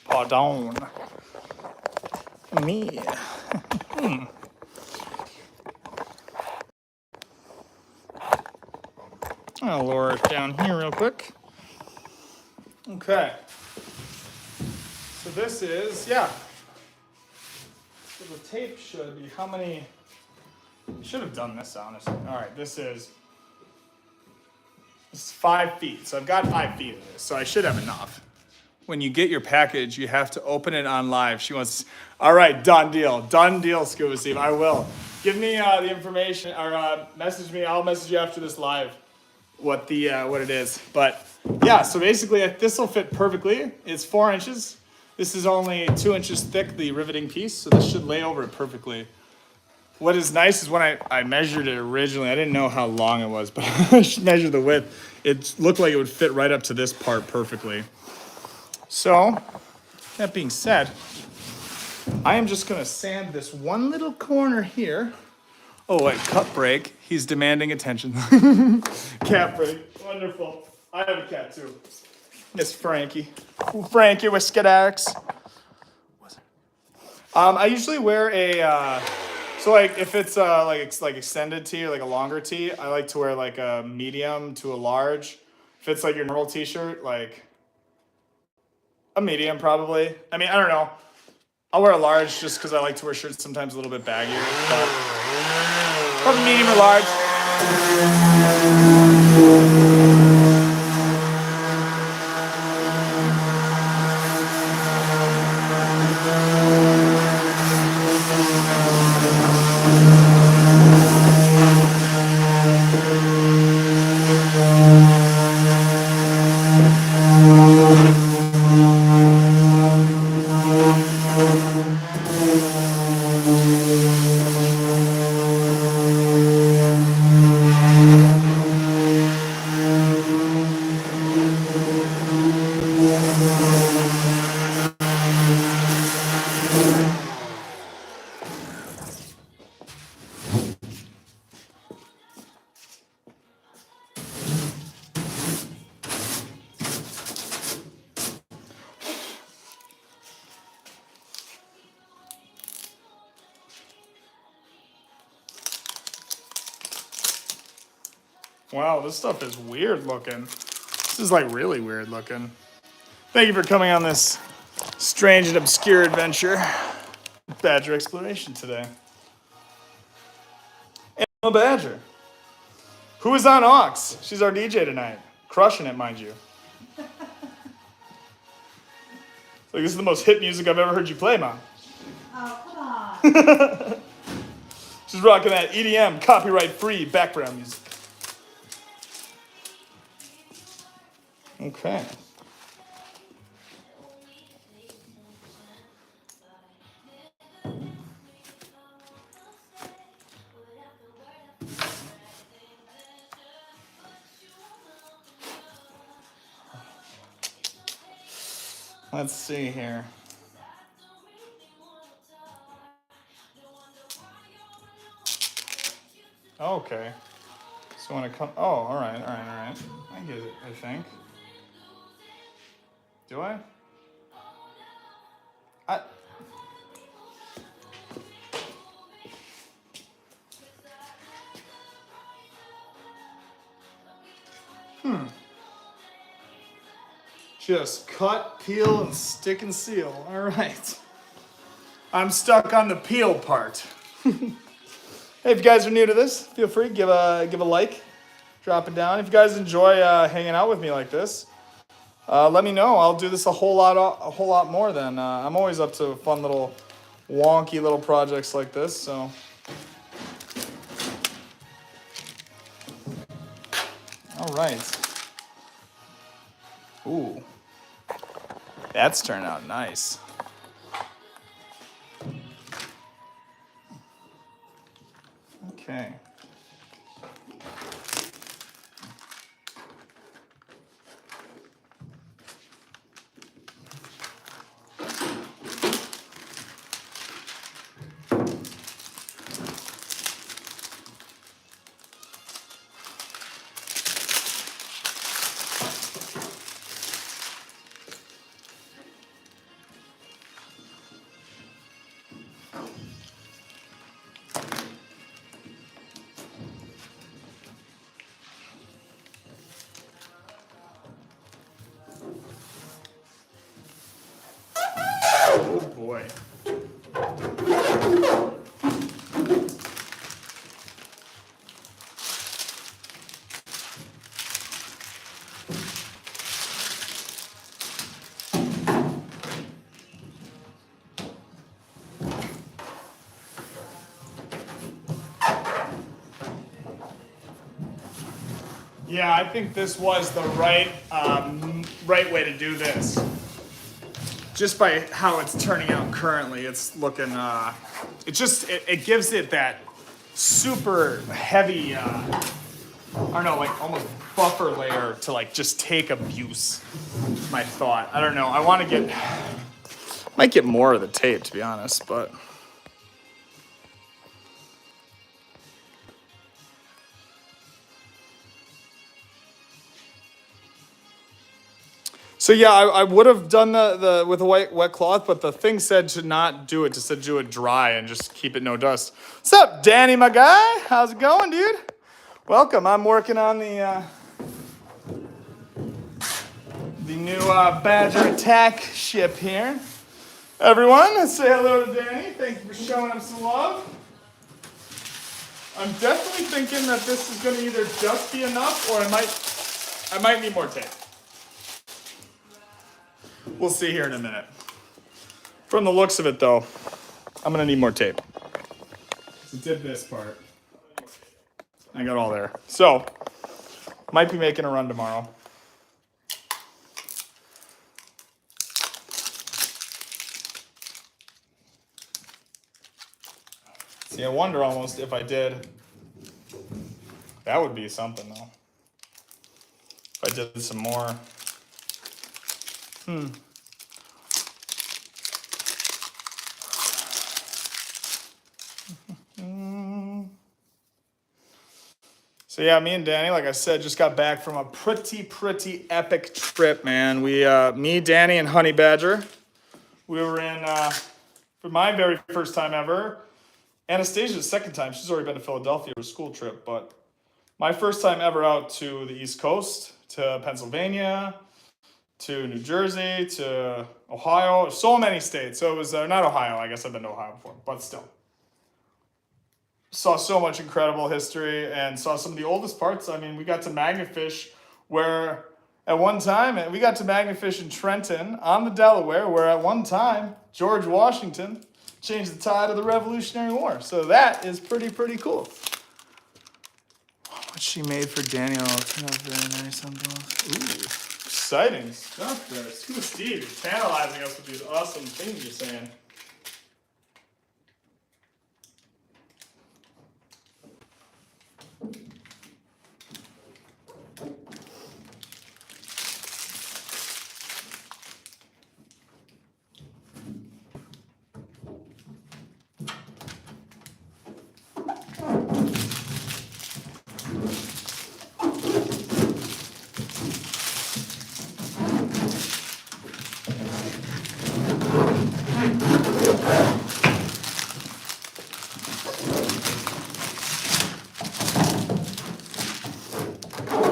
Pardon me. I'll lower it down here real quick. Okay. So this is, yeah. So the tape should be how many? I should have done this honestly. All right, this is 5 feet. So I've got 5 feet of this, so I should have enough. When you get your package, you have to open it on live. She wants, all right, done deal, Scuba Steve. I will. Give me the information or message me. I'll message you after this live what it is. But yeah, so basically this will fit perfectly. It's 4 inches. This is only 2 inches thick, the riveting piece, so this should lay over it perfectly. What is nice is when I measured it originally, I didn't know how long it was, but I measured the width. It looked like it would fit right up to this part perfectly. So, that being said, I am just gonna sand this one little corner here. Oh wait, cut break. He's demanding attention. Cat break, wonderful. I have a cat too. Miss Frankie. Ooh, Frankie with Skidarax. I usually wear a, so like if it's like extended tee or like a longer tee, I like to wear like a medium to a large. If it's like your normal t-shirt, like a medium probably. I mean, I don't know. I'll wear a large just because I like to wear shirts sometimes a little bit baggier. But probably medium or large. Wow, this stuff is weird looking. This is like really weird looking. Thank you for coming on this strange and obscure adventure. Badger exploration today. Emma Badger. Who is on aux? She's our DJ tonight. Crushing it, mind you. Like, this is the most hit music I've ever heard you play, Mom. Oh, come on. She's rocking that EDM, copyright-free background music. Okay. Let's see here. Okay. So when it comes, oh, all right. I get it, I think. Do I? Just cut, peel, and stick and seal. All right. I'm stuck on the peel part. Hey, if you guys are new to this, feel free, give a like, drop it down. If you guys enjoy hanging out with me like this, let me know. I'll do this a whole lot more. Then I'm always up to fun little, wonky little projects like this. So, all right. Ooh, that's turned out nice. Okay. Oh boy. Yeah, I think this was the right way to do this. Just by how it's turning out currently, it's looking. It gives it that super heavy. I don't know, like almost buffer layer to like just take abuse. My thought. I don't know. I want to might get more of the tape, to be honest, but. So yeah, I would have done the with a wet cloth, but the thing said to not do it, just to do it dry and just keep it no dust. What's up, Danny, my guy? How's it going, dude? Welcome. I'm working on the new Badger attack ship here. Everyone, let's say hello to Danny. Thank you for showing him some love. I'm definitely thinking that this is going to either just be enough, or I might need more tape. We'll see here in a minute. From the looks of it, though, I'm going to need more tape. So did this part. I got all there. So, might be making a run tomorrow. See, I wonder almost if I did. That would be something, though. If I did some more. So yeah, me and Danny, like I said, just got back from a pretty epic trip, man. Me, Danny, and Honey Badger, we were in, for my very first time ever. Anastasia's second time. She's already been to Philadelphia for a school trip, but my first time ever out to the East Coast, to Pennsylvania, to New Jersey, to Ohio, so many states. So it was not Ohio. I guess I've been to Ohio before, but still. Saw so much incredible history and saw some of the oldest parts. I mean, we got to Magnafish where at one time, we got to Magnafish in Trenton on the Delaware, where at one time, George Washington changed the tide of the Revolutionary War. So that is pretty cool. What she made for Daniel, very nice on both. Ooh, exciting stuff there. Scuba Steve, you're tantalizing us with these awesome things you're saying.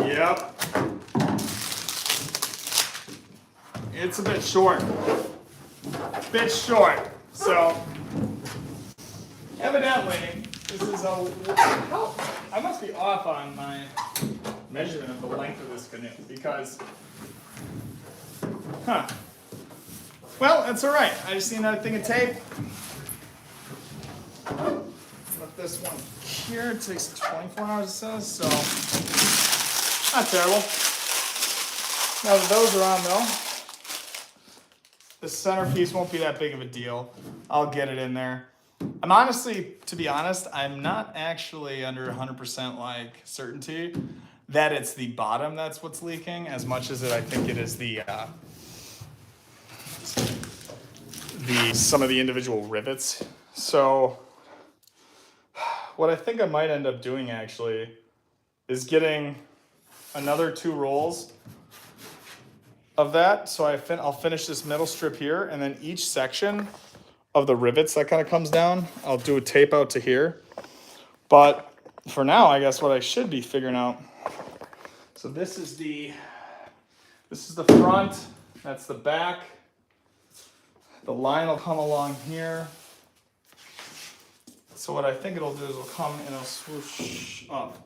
Yep. It's a bit short. So, evidently, this is I must be off on my measurement of the length of this canoe because, well, that's all right. I just need another thing of tape. Let this one here. It takes 24 hours, it says, so not terrible. Now that those are on, though, the centerpiece won't be that big of a deal. I'll get it in there. I'm honestly, to be honest, I'm not actually under 100% like certainty that it's the bottom that's what's leaking as much as I think it is the some of the individual rivets. So what I think I might end up doing actually is getting another 2 rolls of that. So I'll finish this middle strip here, and then each section of the rivets that kind of comes down, I'll do a tape out to here. But for now, I guess what I should be figuring out. So this is the front, that's the back. The line will come along here. So what I think it'll do is it'll come and it'll swoosh up,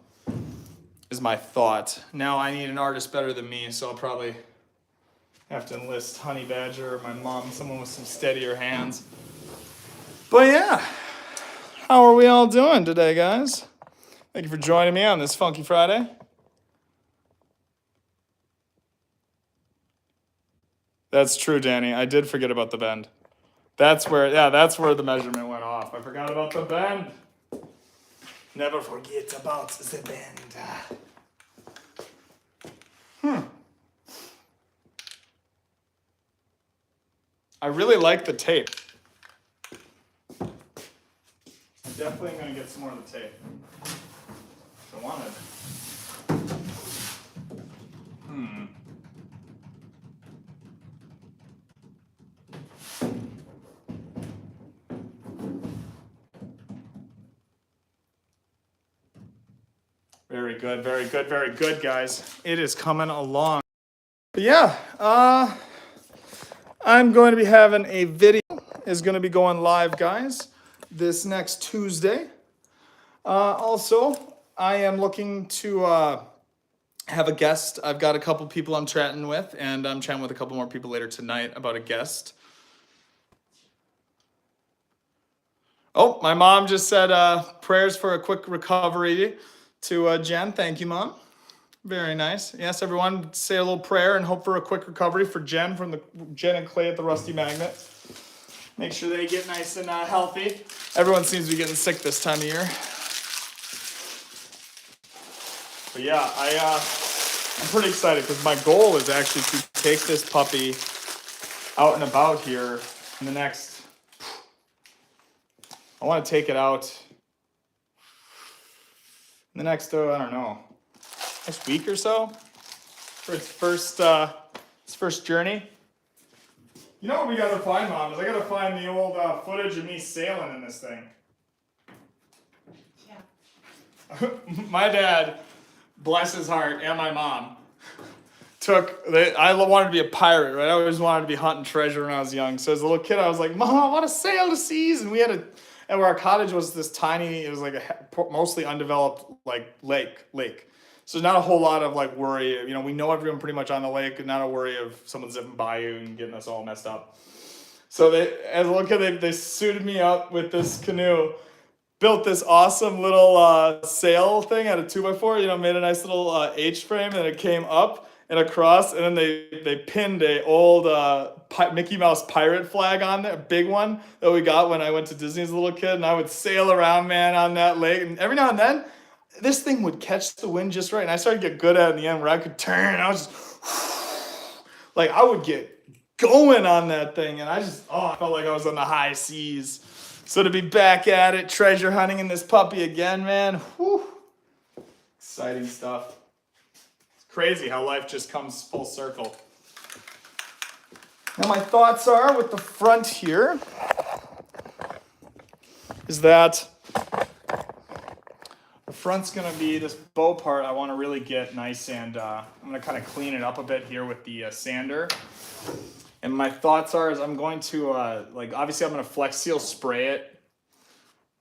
is my thought. Now I need an artist better than me, so I'll probably have to enlist Honey Badger or my mom, someone with some steadier hands. But yeah, how are we all doing today, guys? Thank you for joining me on this Funky Friday. That's true, Danny. I did forget about the bend. That's where the measurement went off. I forgot about the bend. Never forget about the bend. I really like the tape. Definitely going to get some more of the tape. If I wanted. Very good, guys. It is coming along. But yeah, I'm going to be having a video. Is going to be going live, guys, this next Tuesday. Also, I am looking to have a guest. I've got a couple people I'm chatting with, and I'm chatting with a couple more people later tonight about a guest. Oh, my mom just said prayers for a quick recovery to Jen. Thank you, Mom. Very nice. Yes, everyone, say a little prayer and hope for a quick recovery for Jen from Jen and Clay at the Rusty Magnet. Make sure they get nice and healthy. Everyone seems to be getting sick this time of year. But yeah, I'm pretty excited because my goal is actually to take this puppy out and about here in the next. I want to take it out in the next, I don't know, next week or so for its first journey. You know what we gotta find, Mom, is I gotta find the old footage of me sailing in this thing. Yeah. My dad bless his heart, and my mom, I wanted to be a pirate, right? I always wanted to be hunting treasure when I was young. So as a little kid, I was like, Mom, I want to sail the seas. And and where our cottage was this tiny, it was like a mostly undeveloped like lake. So there's not a whole lot of like worry. You know, we know everyone pretty much on the lake, and not a worry of someone zipping by you and getting us all messed up. So as a little kid, they suited me up with this canoe, built this awesome little sail thing out of 2x4, you know, made a nice little H frame, and it came up and across, and then they pinned a old Mickey Mouse pirate flag on there, a big one that we got when I went to Disney as a little kid, and I would sail around, man, on that lake, and every now and then, this thing would catch the wind just right, and I started to get good at it in the end where I could turn, and I was just, like, I would get going on that thing, and I felt like I was on the high seas. So to be back at it, treasure hunting in this puppy again, man, whew, exciting stuff. It's crazy how life just comes full circle. Now my thoughts are with the front here is that the front's gonna be this bow part I wanna really get nice, and I'm gonna kind of clean it up a bit here with the sander. And my thoughts are I'm going to, obviously I'm going to Flex Seal spray it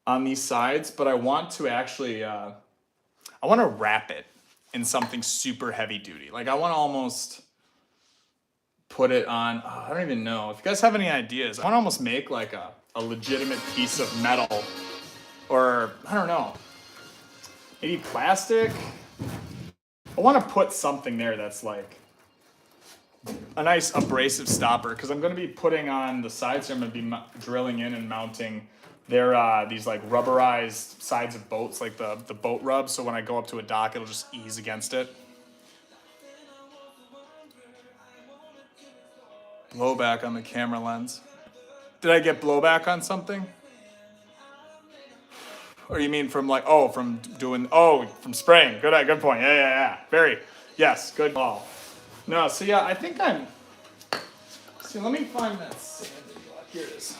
on these sides, but I want to actually, I want to wrap it in something super heavy duty. Like I want to almost put it on, I don't even know. If you guys have any ideas, I want to almost make like a legitimate piece of metal, or I don't know, maybe plastic. I want to put something there that's like a nice abrasive stopper, because I'm going to be putting on the sides here. I'm going to be drilling in and mounting these like rubberized sides of boats, like the boat rub, so when I go up to a dock it'll just ease against it. Blowback on the camera lens. Did I get blowback on something? Or you mean from like, from spraying. Good point. Yeah. Yes, good call. No, so yeah, I think let me find that sander block. Here it is.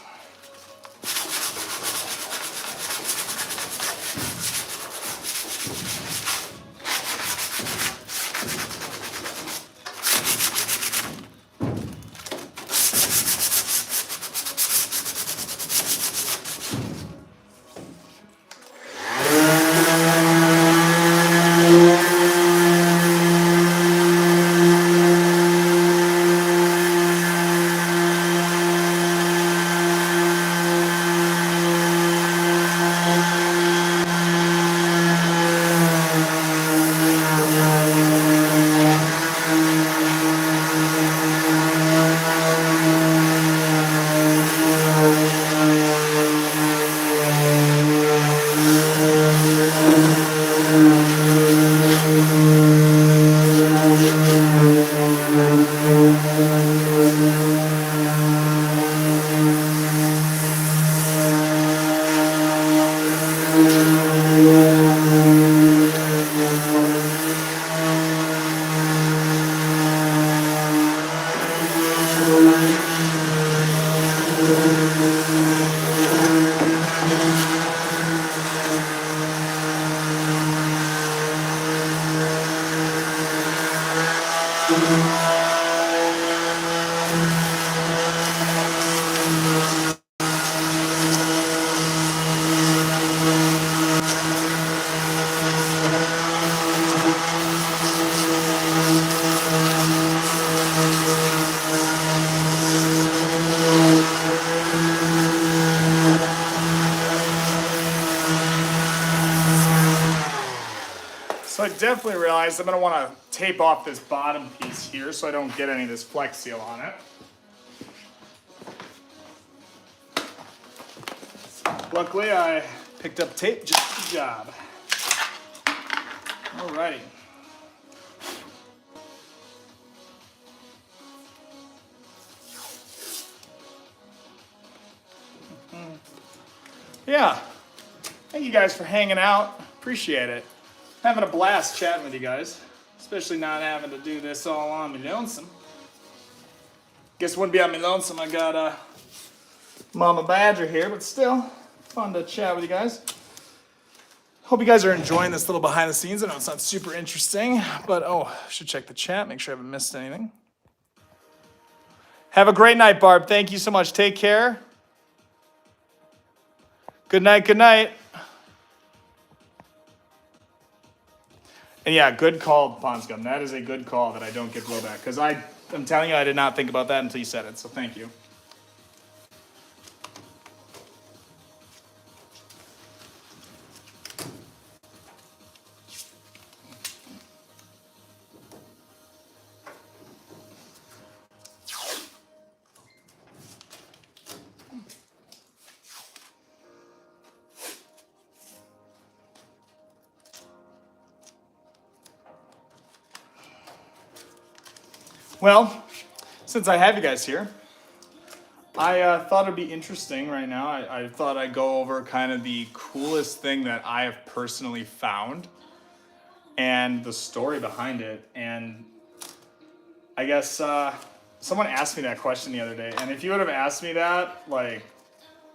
So I definitely realized I'm going to want to tape off this bottom piece here so I don't get any of this Flex Seal on it. Luckily, I picked up tape just for the job. Alrighty. Yeah. Thank you guys for hanging out. Appreciate it. Having a blast chatting with you guys. Especially not having to do this all on me lonesome. Guess it wouldn't be on me lonesome. I got Mama Badger here, but still fun to chat with you guys. Hope you guys are enjoying this little behind the scenes. I know it's not super interesting, but should check the chat, make sure I haven't missed anything. Have a great night, Barb. Thank you so much. Take care. Good night, good night. And yeah, good call, Ponscom. That is a good call that I don't get blowback. Because I'm telling you, I did not think about that until you said it, so thank you. Well, since I have you guys here, I thought it'd be interesting right now. I thought I'd go over kind of the coolest thing that I have personally found and the story behind it. And I guess someone asked me that question the other day. And if you would have asked me that like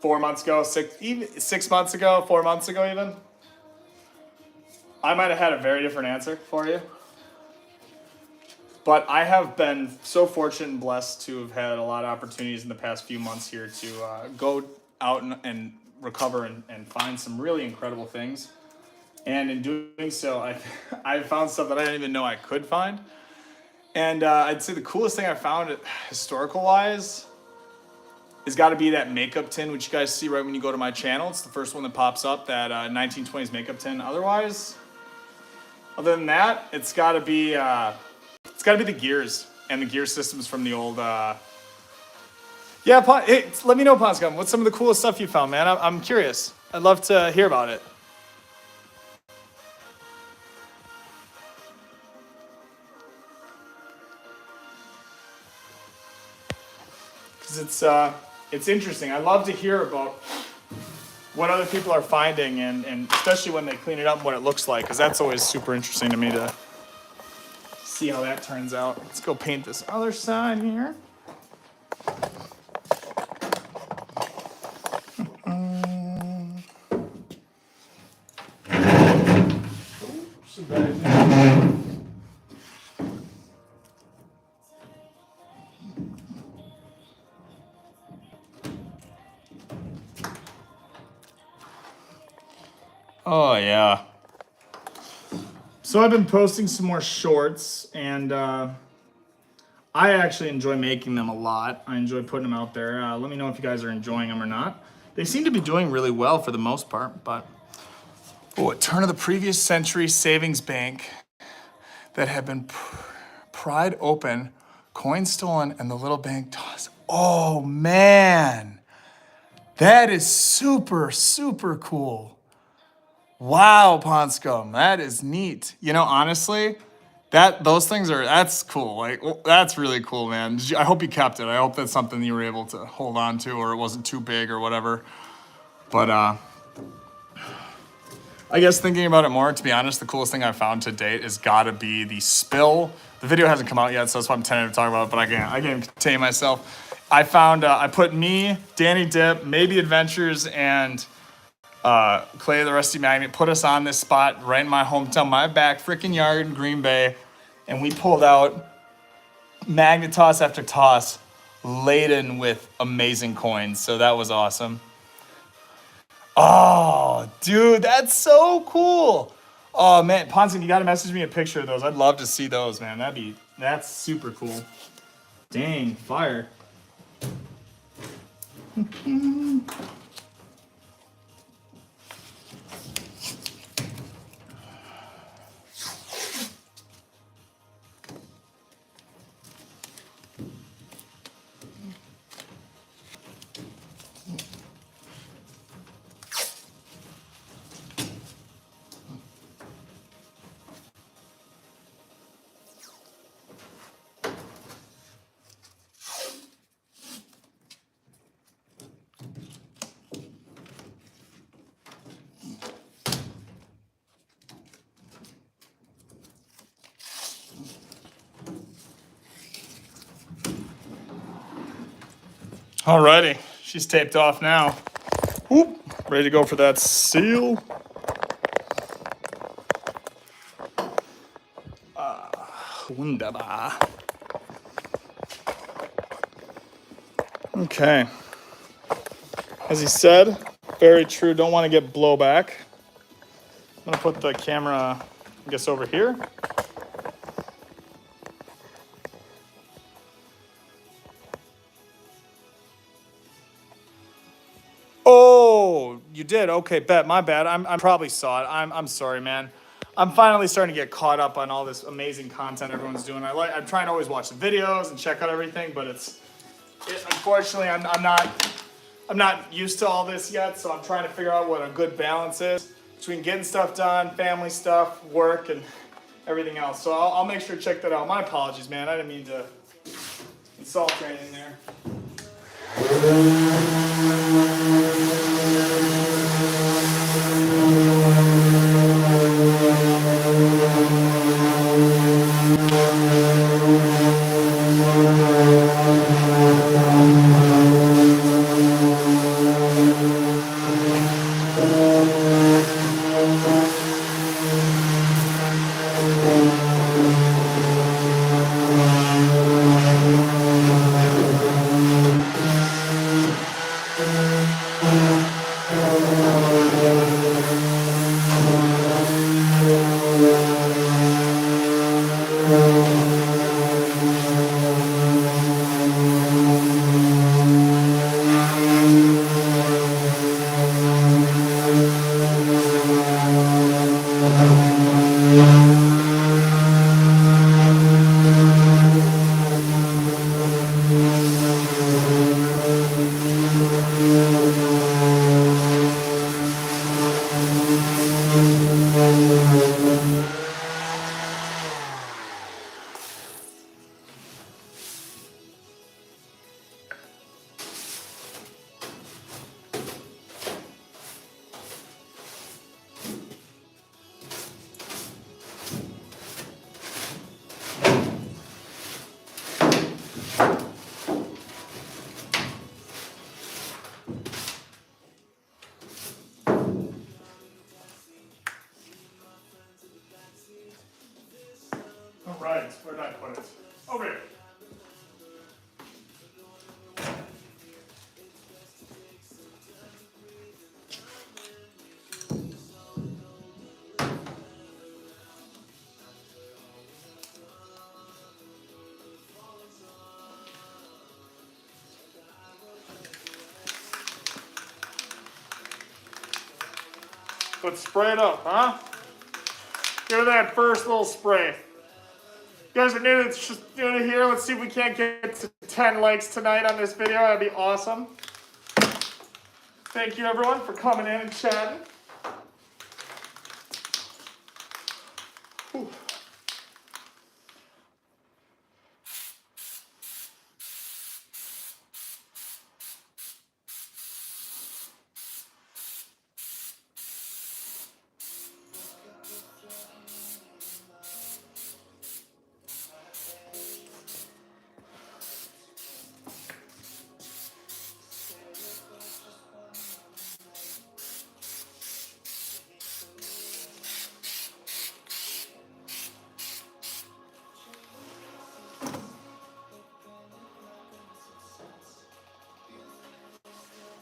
4 months ago, 6 months ago, 4 months ago even, I might have had a very different answer for you. But I have been so fortunate and blessed to have had a lot of opportunities in the past few months here to go out and recover and find some really incredible things. And in doing so, I found stuff that I didn't even know I could find. And I'd say the coolest thing I found historical-wise has got to be that makeup tin, which you guys see right when you go to my channel. It's the first one that pops up, that 1920s makeup tin. Other than that, it's got to be... It's got to be the gears and the gear systems from the old... Yeah, hey, let me know, Ponscom. What's some of the coolest stuff you found, man? I'm curious. I'd love to hear about it. Because it's interesting. I love to hear about what other people are finding, and especially when they clean it up and what it looks like, because that's always super interesting to me to see how that turns out. Let's go paint this other side here. Oh yeah. So I've been posting some more shorts, and I actually enjoy making them a lot. I enjoy putting them out there. Let me know if you guys are enjoying them or not. They seem to be doing really well for the most part, but a turn of the previous century savings bank that had been pried open, coins stolen, and the little bank tossed. Oh man, that is super, super cool. Wow, Ponscom, that is neat. You know, honestly, those things that's cool. Like, that's really cool, man. I hope you kept it. I hope that's something you were able to hold on to, or it wasn't too big or whatever. But I guess thinking about it more, to be honest, the coolest thing I've found to date has got to be the spill. The video hasn't come out yet, so that's why I'm tentative to talk about it, but I can't contain myself. I found, I put me, Danny Dip, Maybe Adventures, and Clay the Rusty Magnet, put us on this spot right in my hometown, my back freaking yard in Green Bay, and we pulled out magnet toss after toss laden with amazing coins, so that was awesome. Oh, dude, that's so cool. Oh man, Ponson, you gotta message me a picture of those. I'd love to see those, man. That's super cool. Dang, fire. Alrighty, she's taped off now. Whoop, ready to go for that seal. Wunderbar. Okay. As he said, very true. Don't want to get blowback. I'm going to put the camera, I guess, over here. Oh, you did? Okay, bet. My bad. I probably saw it. I'm sorry, man. I'm finally starting to get caught up on all this amazing content everyone's doing. I'm trying to always watch the videos and check out everything, but unfortunately I'm not used to all this yet, so I'm trying to figure out what a good balance is between getting stuff done, family stuff, work, and everything else. So I'll make sure to check that out. My apologies, man. I didn't mean to insult or anything there. All right, where did I put it? Over here. Let's spray it up, huh? Give it that first little spray. You guys are new to here. Let's see if we can't get to 10 likes tonight on this video. That'd be awesome. Thank you, everyone, for coming in and chatting. Whew.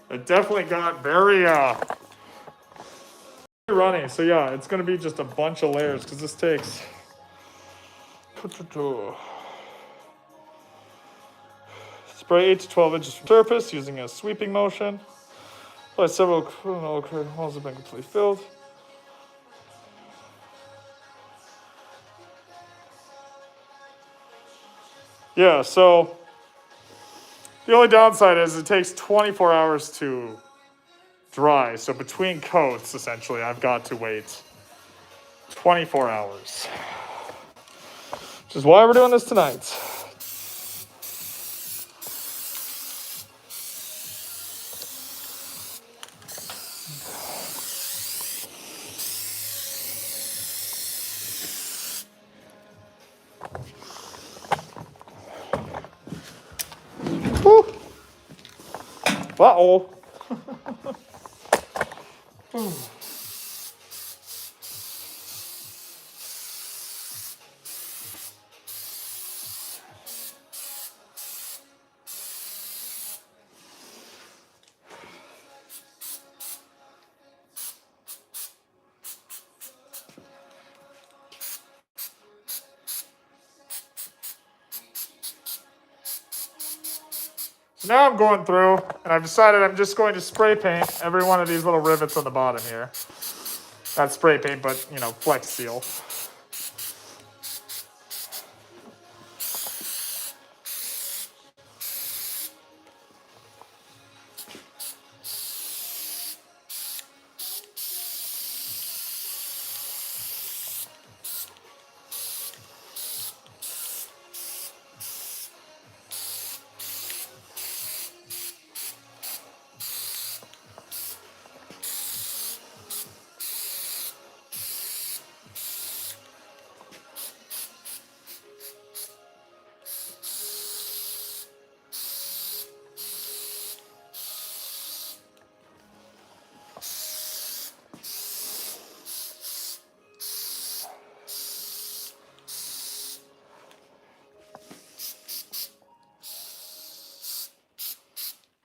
It definitely got very runny. So yeah, it's gonna be just a bunch of layers because this takes spray 8 to 12 inches from surface using a sweeping motion. Apply several holes have been completely filled. Yeah, so the only downside is it takes 24 hours to dry. So between coats, essentially, I've got to wait 24 hours. Which is why we're doing this tonight. Woo. Uh-oh. Now I'm going through, and I've decided I'm just going to spray paint every one of these little rivets on the bottom here. Not spray paint, but, you know, Flex Seal.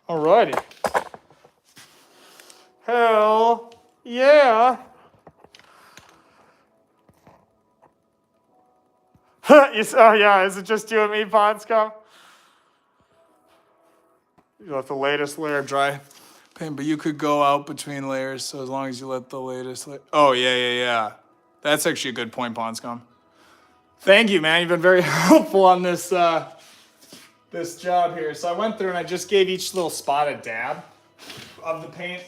Alrighty. Hell yeah. Oh yeah, is it just you and me, Ponscom? You let the latest layer dry paint, but you could go out between layers, so as long as you let the latest layer. Oh yeah. That's actually a good point, Ponscom. Thank you, man. You've been very helpful on this this job here. So I went through and I just gave each little spot a dab of the paint.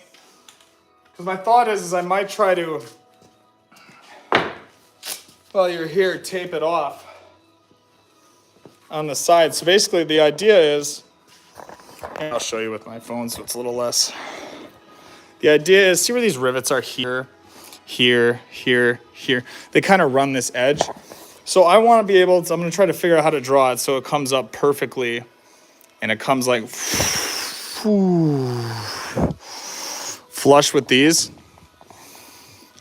Because my thought is I might try to, while you're here, tape it off on the side. So basically the idea is, and I'll show you with my phone so it's a little less. The idea is, see where these rivets are here, here, here, here. They kind of run this edge. So I want to be able to, I'm going to try to figure out how to draw it so it comes up perfectly and it comes like flush with these.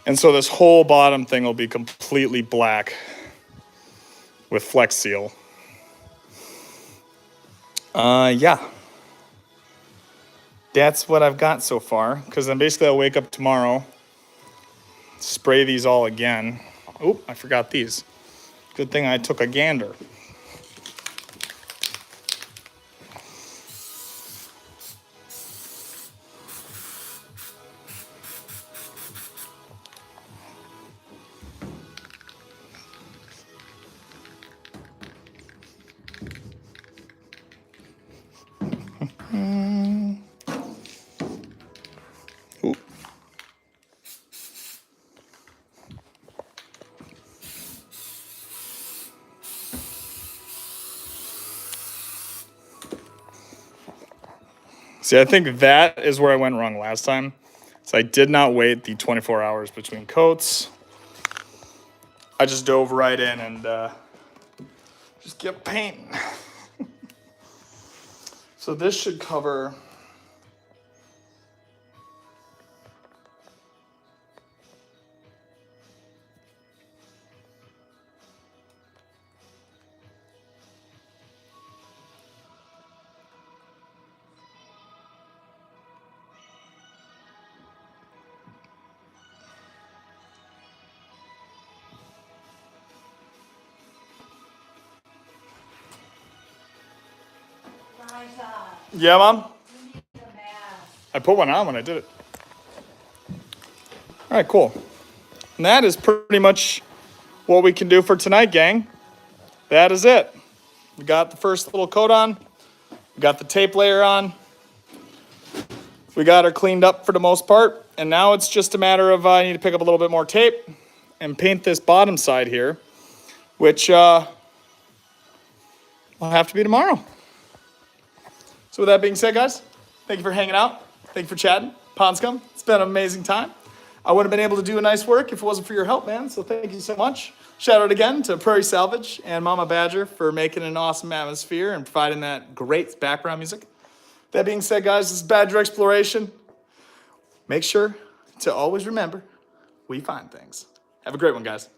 And so this whole bottom thing will be completely black with Flex Seal. Yeah. That's what I've got so far. Because then basically I'll wake up tomorrow, spray these all again. Oh, I forgot these. Good thing I took a gander. Ooh. See, I think that is where I went wrong last time. So I did not wait the 24 hours between coats. I just dove right in and just kept painting. So this should cover. Yeah, Mom? I put one on when I did it. All right, cool. And that is pretty much what we can do for tonight, gang. That is it. We got the first little coat on. We got the tape layer on. We got her cleaned up for the most part. And now it's just a matter of I need to pick up a little bit more tape and paint this bottom side here, which will have to be tomorrow. So with that being said, guys, thank you for hanging out. Thank you for chatting. Ponscom, it's been an amazing time. I wouldn't have been able to do a nice work if it wasn't for your help, man. So thank you so much. Shout out again to Prairie Salvage and Mama Badger for making an awesome atmosphere and providing that great background music. That being said, guys, this is Badger Exploration. Make sure to always remember, we find things. Have a great one, guys.